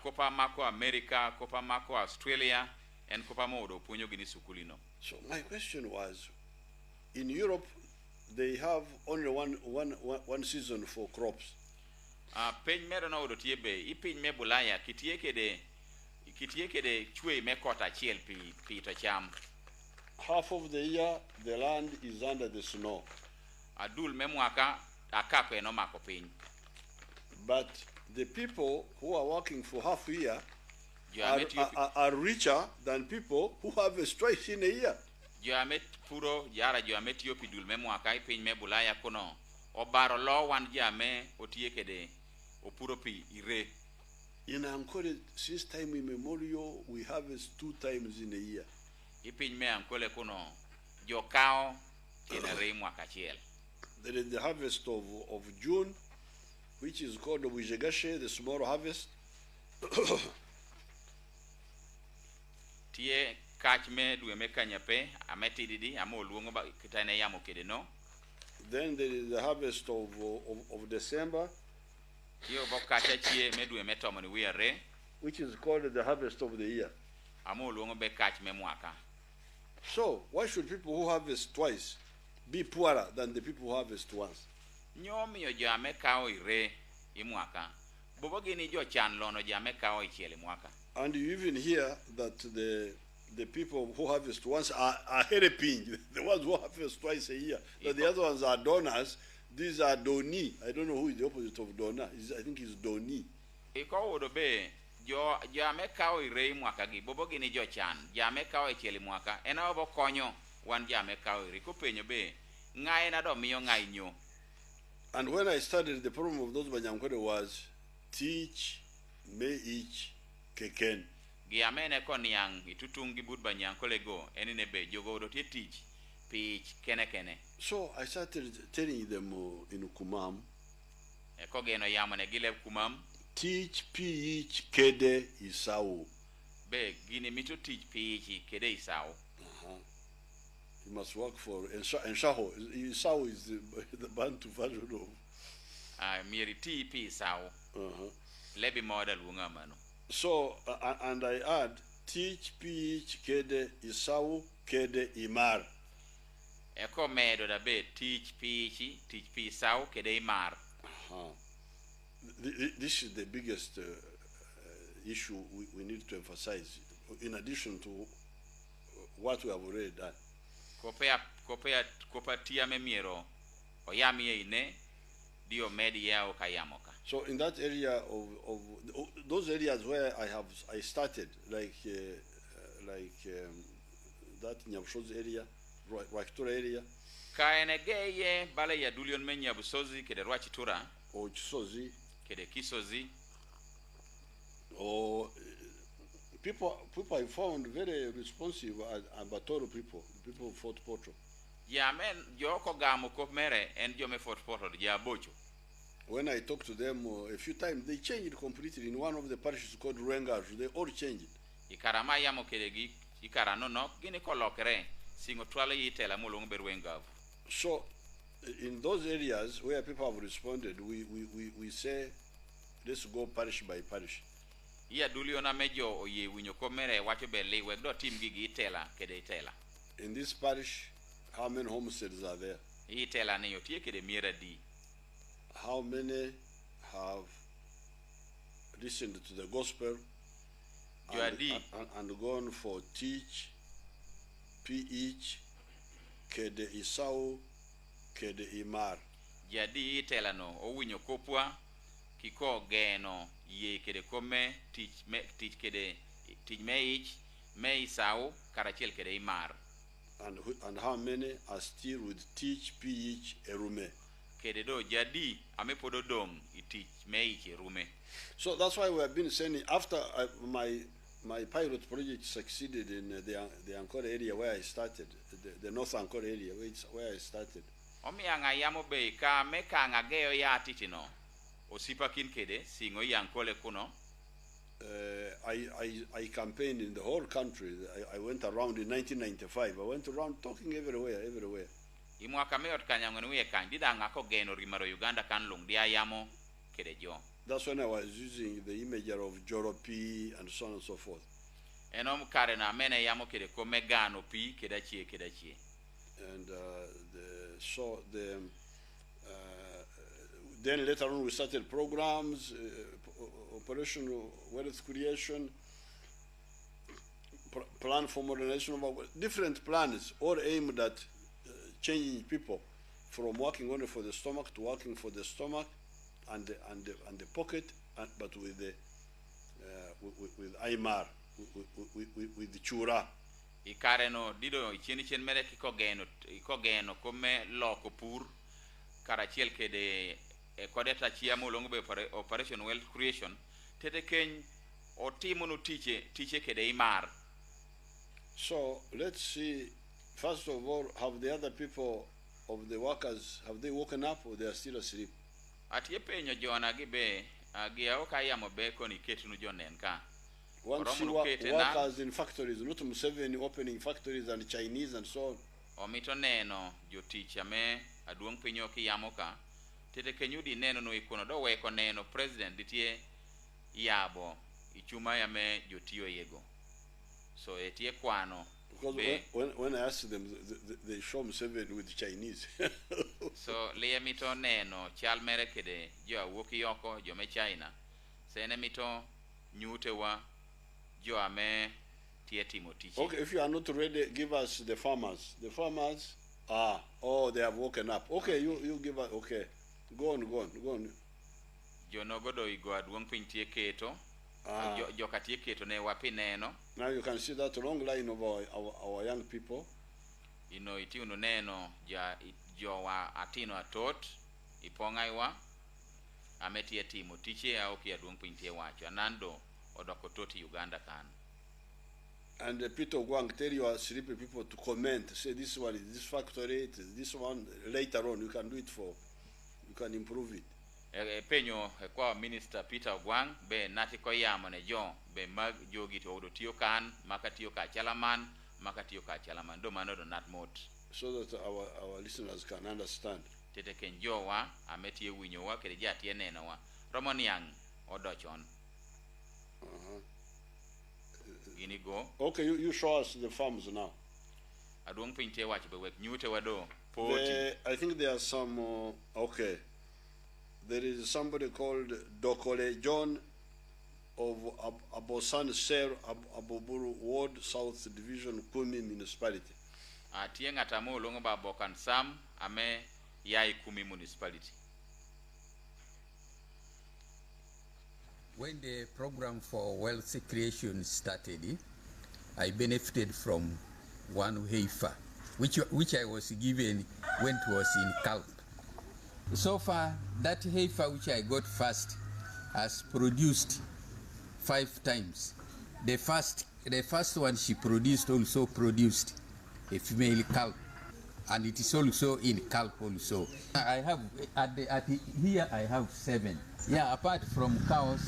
kopa mako America, kopa mako Australia, and kopa mo udo puonyo gini sukulino. So my question was, in Europe, they have only one season for crops. Peny mero no udo tiebe, ipiny me Bulaya kitieke de chwe me kota chiel pi to cham. Half of the year, the land is under the snow. Adul me mwaka akako eno mako piny. But the people who are working for half a year are richer than people who harvest twice in a year. Joamet puro yara joamet yo pidul me mwaka ipiny me Bulaya kono obaro lo wan jame otieke de opuro pi ire. In Ankole, since time immemorial, we harvest 2 times in a year. Ipiny me Ankole kono jokao kinare mwaka chiel. There is the harvest of June, which is called Wijegashe, the small harvest. Tie kach me duwe me kanyape ameti didi amo luongo ba kitane yamo kede no. Then there is the harvest of December, which is called the harvest of the year. So why should people who harvest twice be poorer than the people who harvest once? And you even hear that the people who harvest once are helping the ones who harvest twice a year. That the other ones are donors. These are doni. I don't know who is the opposite of donor. I think it's doni. And when I studied, the problem of those Banyankore was teach, may each, keken. Giamene koniang itutungi bud Banyankole go enine be jogo do teach pitch kene. So I started telling them in Kumam. Teach pich kede isau. Be gini mito teach pich kede isau. You must work for Enshaho. Isau is the Bantu version of. Miri TP isau. Lebi model wungamano. So and I add teach pich kede isau kede imar. Eko medo da be teach pi isau kede imar. This is the biggest issue we need to emphasize, in addition to what we have already done. Kopea tia memiero oyami ine dio media o kayamoka. So in that area of those areas where I started, like that Nyabsho's area, Rwachitura area. Kaenegeye bale ya dulion menya busozi kede Rwachitura. Or Chisozi. Kede Kisozi. Or people I found very responsive and Batoro people of Fort Portal. Yeah, men Joko Gamu Kopmere and Jome Fort Portal, ya Bocho. When I talked to them a few times, they changed it completely. In one of the parishes called Ruengaru, they all changed it. Ikarama yamo kedegi, Ikarano no, gini kolokere, singo twala yitela mulong berwengavu. So, in those areas where people have responded, we say, let's go parish by parish. Iya dulio na mejo oye winyo komere wacho bele wegdo team gigi itela kede itela. In this parish, how many homesteads are there? Itela ne yotie kede miera di. How many have listened to the gospel and gone for teach, PH, kede isau, kede imar. Jadi itela no o winyo kopwa kiko geno ye kede kome tich kede tich me isau karachiel kede imar. And how many are still with teach ph erume? Kede do jadi ame podo dong itich me erume. So that's why we have been saying after my pilot project succeeded in the Ankara area where I started, the North Ankara area where I started. Omianga yamo be ka meka ngageo ya titino osipa kin kede singo yankole kuno. I campaigned in the whole country. I went around in 1995. I went around talking everywhere. Imwaka meot kanyang'wen wiye kan didanga ko geno rimaro Uganda kan lung dia yamo kede jo. That's when I was using the imagery of Joropi and so on and so forth. Enom kare na mene yamo kede ko megano pi kedachie. And then later on we started programs, Operation Wealth Creation, Plan for Modernization of different plans, all aimed at changing people from working only for the stomach to working for the stomach and the pocket, but with Aymar, with the chura. Ikareno dido chen mere kiko geno come loko pur karachiel kede kodeta chiamo longo be Operation Wealth Creation tete keny otimo no tiche kede imar. So let's see, first of all, have the other people of the workers, have they woken up or they are still asleep? Atie penyo jona gibe agia okayamo be koni ketunu jonen ka. Once see workers in factories, not Museveni opening factories and Chinese and so on. Omito neno jotich ame aduong pinyo kiyamo ka tete kenyudi neno no ikono do weko neno president ditie yabo ichuma yame jotiyo yego. So etie kwano. Because when I ask them, they show Museveni with Chinese. So liye mito neno chal mere kede jo awuoki yoko jo me China. Sene mito nyute wa jo ame tie timo tiche. Okay, if you are not ready, give us the farmers. The farmers, they have woken up. Okay, you give us, okay. Go on. Jo nogodo igo aduong piny tie keto. Jo katie keto ne wapi neno. Now you can see that long line of our young people. Iti unu neno jo wa atino atot iponga iwa ametie timo tiche au ki aduong piny tie wacho anando odoko toti Uganda kan. And Peter Gwang tell your sleepy people to comment, say this one is this factory, this one later on you can do it you can improve it. Penyo kwa Minister Peter Gwang be nati ko yamo ne jo be mag jogi to do tiyo kan maka tiyo ka chalaman do mano do not mot, so that our listeners can understand. Tete kenjo wa ametie winyo wa kede jatie neno wa romon yang odochon. Go. Okay, you show us the farms now. Aduong piny tie wacho be wek nyute wado I think there are some okay. There is somebody called Dokole John of Abosan Ser Aboburu Ward South Division Kumi Municipality. Tie ng'atamo longo ba Bokan Sam ame yai Kumi Municipality. When the program for wealth creation started, I benefited from one heifer, which I was given when it was in Kalp. So far, that heifer which I got first has produced 5 times. The first one she produced also produced a female calf, and it is also in calf also. I have here I have 7. Yeah, apart from cows,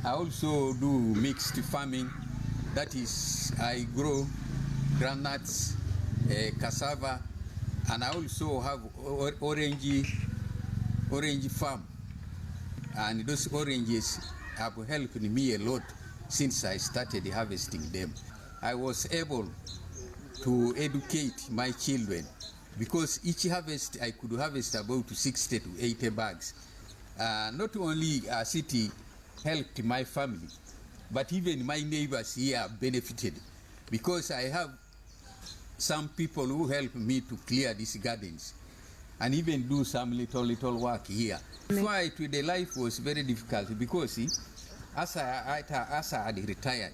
I also do mixed farming. That is, I grow groundnuts, cassava, and I also have orange farm. And those oranges have helped me a lot since I started harvesting them. I was able to educate my children because each harvest I could harvest about 60 to 80 bags. Not only a city helped my family, but even my neighbors here benefited because I have some people who help me to clear these gardens. and even do some little work here. Why the life was very difficult because see, as I had retired,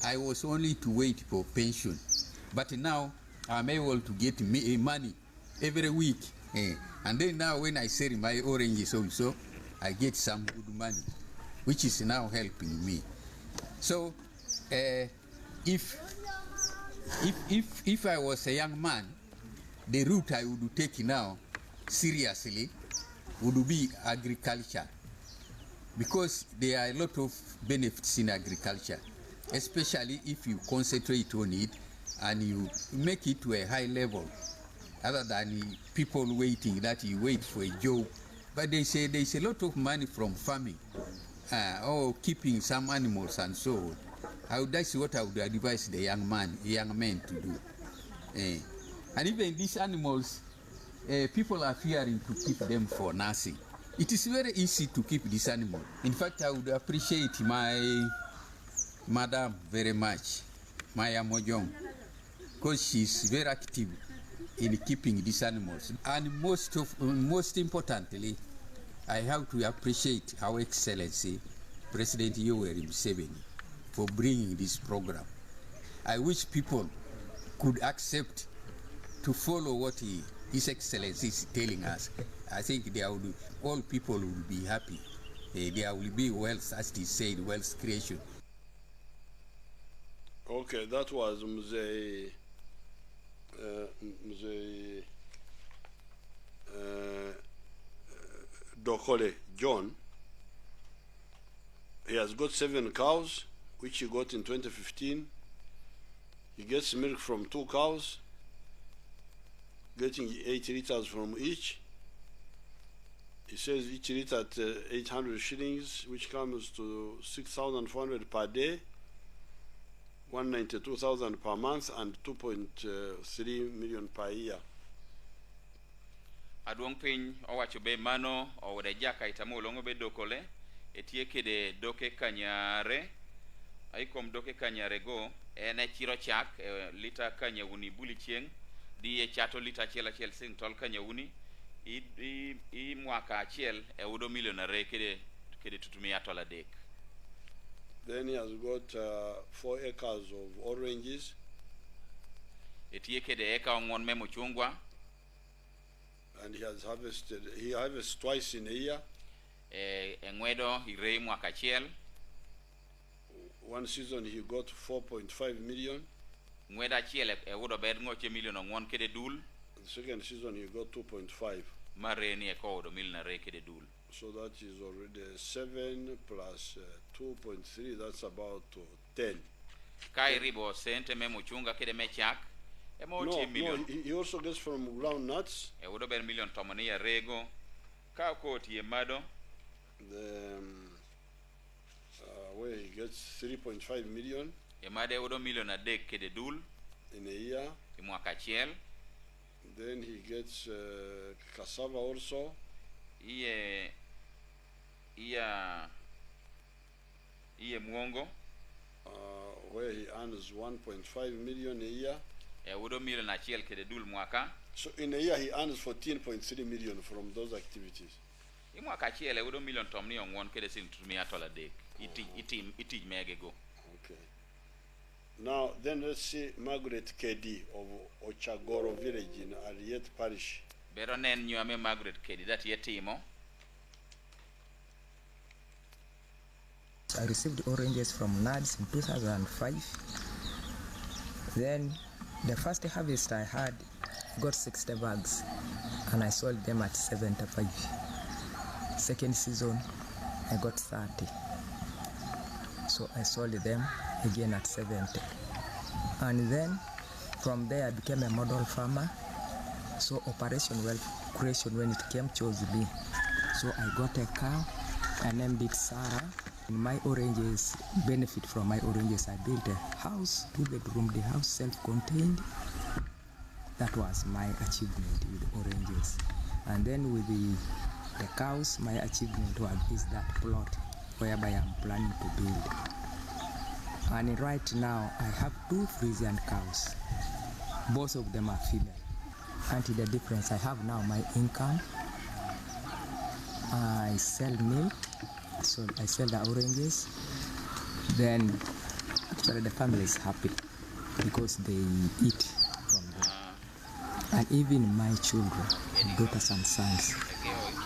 I was only to wait for pension. But now I'm able to get money every week. And then now when I sell my oranges also, I get some good money, which is now helping me. So if I was a young man, the route I would take now seriously would be agriculture, because there are a lot of benefits in agriculture, especially if you concentrate on it and you make it to a high level, other than people waiting that you wait for a job. But they say there's a lot of money from farming or keeping some animals and so on. That's what I would advise the young men to do. And even these animals, people are fearing to keep them for nursing. It is very easy to keep this animal. In fact, I would appreciate my madam very much, Maya Mojong, because she's very active in keeping these animals. And most importantly, I have to appreciate Her Excellency President Yoweri Museveni for bringing this program. I wish people could accept to follow what His Excellency is telling us. I think all people will be happy. There will be wealth, as he said, wealth creation. Okay, that was Mzee Dokole John. He has got 7 cows, which he got in 2015. He gets milk from 2 cows, getting 8 liters from each. He says each liter at 800 shillings, which comes to 6,400 per day, 192,000 per month, and 2.3 million per year. Aduong piny owacho be mano owuode jaka itamo olongo be dokole etieke de doke kanyare aikom doke kanyare go ene chiro chak lita kanyawuni buli chieng di e chato lita achiel sing tol kanyawuni i mwaka achiel e udo millionare kede tutumia tola dek. Then he has got 4 acres of oranges. Etieke de eka ong'on me mochungwa. And he harvests twice in a year. Engwedo hirei mwaka achiel. One season he got 4.5 million. Ngweda achiel udo ber ngoche million ong'on kede dul. The second season he got 2.5. Mare ni eko udo millionare kede dul. So that is already 7 plus 2.3, that's about 10. Kai ribo sente me mochunga kede me chak. No, he also gets from ground nuts. Udo ber million tomoni ya rego. Ka koti ye mado. Where he gets 3.5 million. Yemade udo million adek kede dul. In a year. Mwaka achiel. Then he gets cassava also. Iye muongo. Where he earns 1.5 million a year. Udo million achiel kede dul mwaka. So in a year he earns 14.3 million from those activities. Mwaka achiel udo million tomni ong'on kede sing tutumia tola dek. Itij mege go. Okay. Now then let's see Margaret Kedi of Ochagoro village in Ariet Parish. Bero nen nyuame Margaret Kedi that yetimo. I received oranges from NADS in 2005. Then the first harvest I had got 60 bags and I sold them at 75. Second season I got 30. So I sold them again at 70. And then from there I became a model farmer. So Operation Wealth Creation, when it came, chose me. So I got a cow, I named it Sarah. My oranges, benefit from my oranges, I built a house, 2-bedroom, the house self-contained. That was my achievement with oranges. And then with the cows, my achievement is that plot whereby I'm planning to build. And right now I have 2 Frisian cows. Both of them are female. until the difference I have now my income. I sell milk, so I sell the oranges. Then actually the family is happy because they eat from there. And even my children, daughters and sons,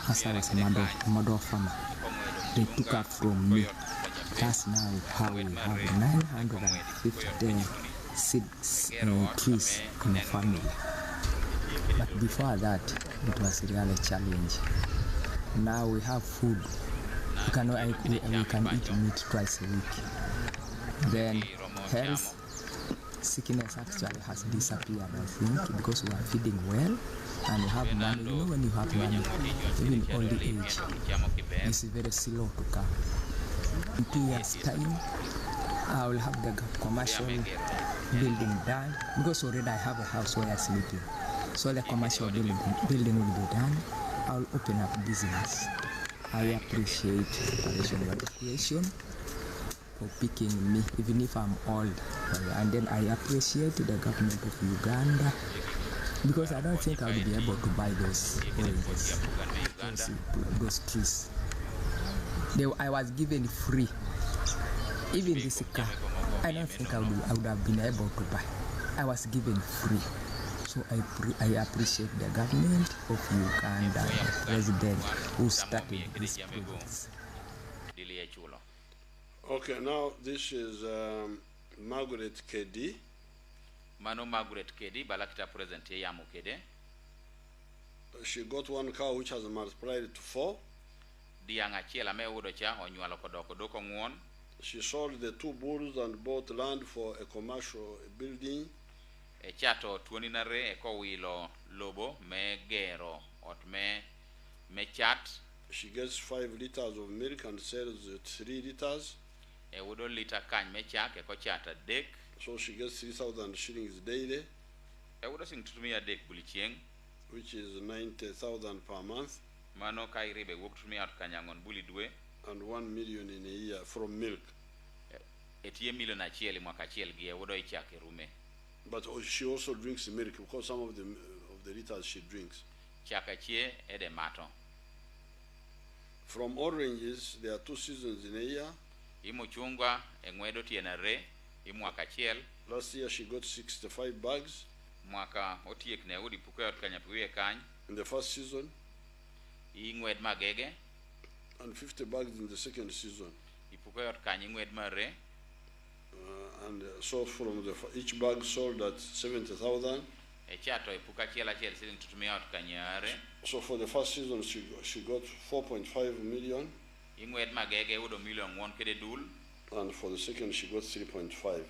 as I was a mother farmer, they took up from me. That's now how we have 950 trees in the family. But before that, it was really a challenge. Now we have food. We can eat meat twice a week. Then health, sickness actually has disappeared, I think, because we are feeding well and we have money. You know, when you have money, even old age, it's very slow to come. In 2 years' time, I will have the commercial building done because already I have a house where I'm sleeping. So the commercial building will be done. I'll open up business. I appreciate Operation Evacuation for picking me, even if I'm old. And then I appreciate the government of Uganda because I don't think I will be able to buy those oranges, those trees. I was given free. Even this car, I don't think I would have been able to buy. I was given free. So I appreciate the government of Uganda, the president who started this project. Okay, now this is Margaret Kedi. Mano Margaret Kedi, balakita present ya mukede. She got one cow which has multiplied to 4. Dianga chiela me udo cha onyualo kodoko ngwon. She sold the 2 bulls and bought land for a commercial building. E chato tuoninare e ko wilo lobo me gero ot me chat. She gets 5 liters of milk and sells 3 liters. E udo liter kany me chak e ko chata dek. So she gets 3,000 shillings daily. E udo sing tutumia dek bulichieng, which is 90,000 per month. Mano kai ribe wok tutumia at kanyangon buli dwe. And 1 million in a year from milk. Etie million achiel mwaka achiel gi e udo ichake rume. But she also drinks milk because some of the liters she drinks. Chakachie ede mato. From oranges, there are 2 seasons in a year. Imu chungwa engwedo tiena re imu akachiel. Last year she got 65 bags. Mwaka otiek ne udi puke ot kanyapuye kany. In the first season. Ingwed magege. And 50 bags in the second season. Ipuke ot kany ingwed mare. And so from each bag sold at 70,000. So for the first season she got 4.5 million. And for the second she got 3.5.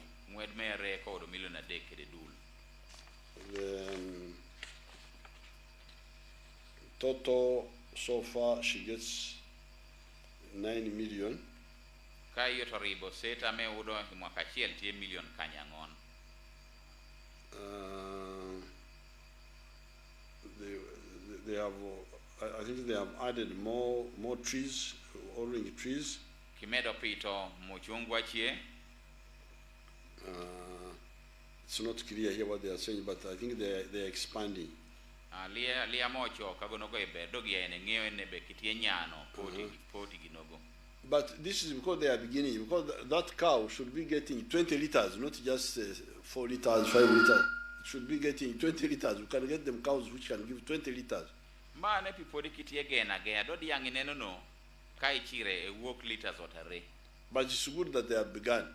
The total so far she gets 9 million. They have, I think they have added more trees, orange trees. It's not clear here what they are saying, but I think they are expanding. But this is because they are beginning, because that cow should be getting 20 liters, not just 4 liters, 5 liters. It should be getting 20 liters. You can get them cows which can give 20 liters. But it's good that they have begun.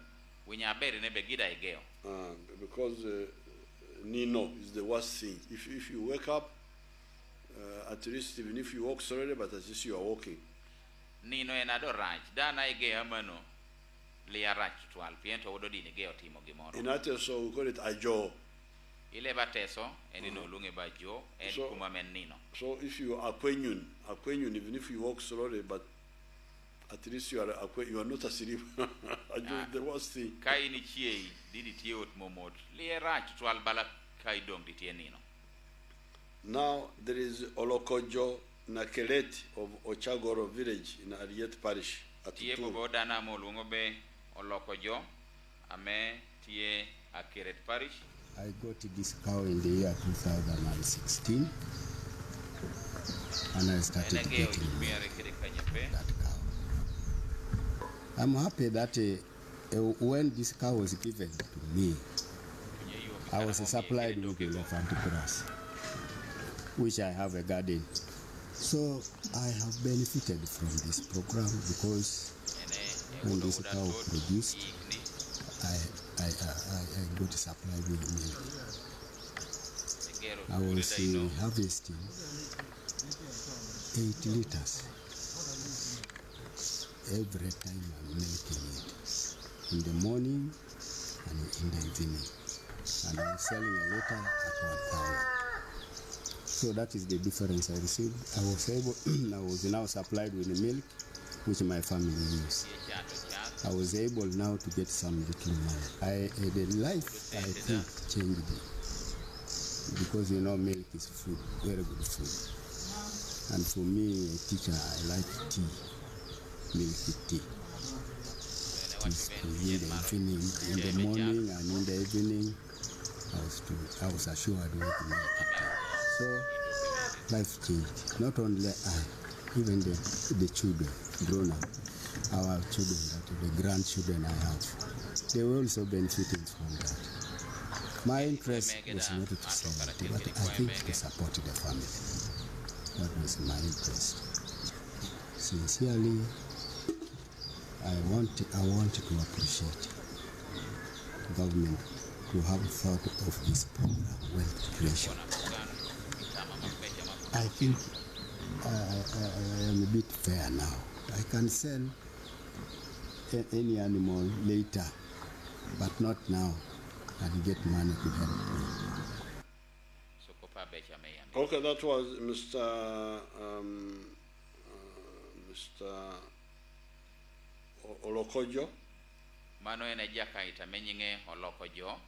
Because Nino is the worst thing. If you wake up, at least even if you walk slowly, but at least you are walking. Nino enado rach dana igea mano lia rach tual piento wodo di negeo timo gimoro. In Ateso we call it ajo. Ile bateso enino lunge bajo en kuma men nino. So if you are akwenyun even if you walk slowly, but at least you are not asleep. Ajo is the worst thing. Kai ni chie didi tie ot momot lia rach tual bala kai dong di tie nino. Now there is Olokojo Nakeleti of Ochagoro village in Ariet parish at Tie Bogodana Molungobe Olokojo Ame Tie Akiret parish. I got this cow in the year 2016, and I started getting that cow. I'm happy that when this cow was given to me, I was supplied with elephant grass, which I have a garden. So I have benefited from this program because when this cow produced, I got supplied with milk. I was harvesting 8 liters every time I'm milking it, in the morning and in the evening. And I'm selling a liter at 1,000. So that is the difference I received. I was now supplied with the milk, which my family used. I was able now to get some little money. The life, I think, changed it. Because, milk is food, very good food. And for me, a teacher, I like tea, milky tea. In the morning and in the evening, I was assured with milk tea. So, life changed. Not only I, even the children, grown up, our children, the grandchildren I have, they were also benefiting from that. My interest was not to sell it, but I think to support the family. That was my interest. Sincerely, I want to appreciate the government to have thought of this program, wealth creation. I think I am a bit fair now. I can sell any animal later, but not now, and get money to help me. Okay, that was Mr. Olokojo. Mano ene jaka itamenyinge Olokojo.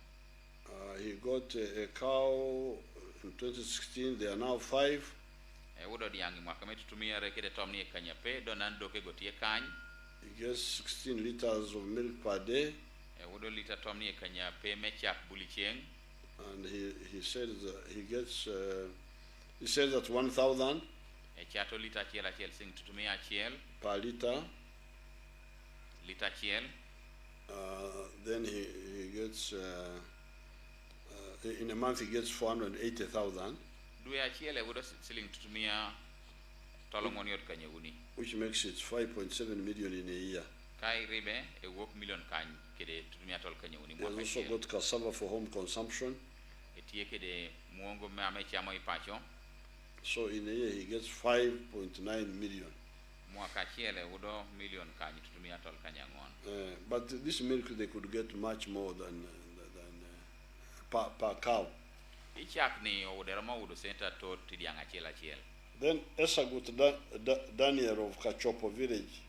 He got a cow in 2016. They are now 5. Udo diangi mwaka metu tumia rekede tomni kanyape donando ke gotie kany. He gets 16 liters of milk per day. Udo liter tomni kanyape mechak bulicheng. And he says he gets he says that 1,000 chato liter chiel sing tutumia chiel per liter. Liter chiel. Then he gets in a month he gets 480,000. Which makes it 5.7 million in a year. He has also got cassava for home consumption. So in a year he gets 5.9 million. But this milk they could get much more than per cow. Then Esagut Daniel of Kachopo village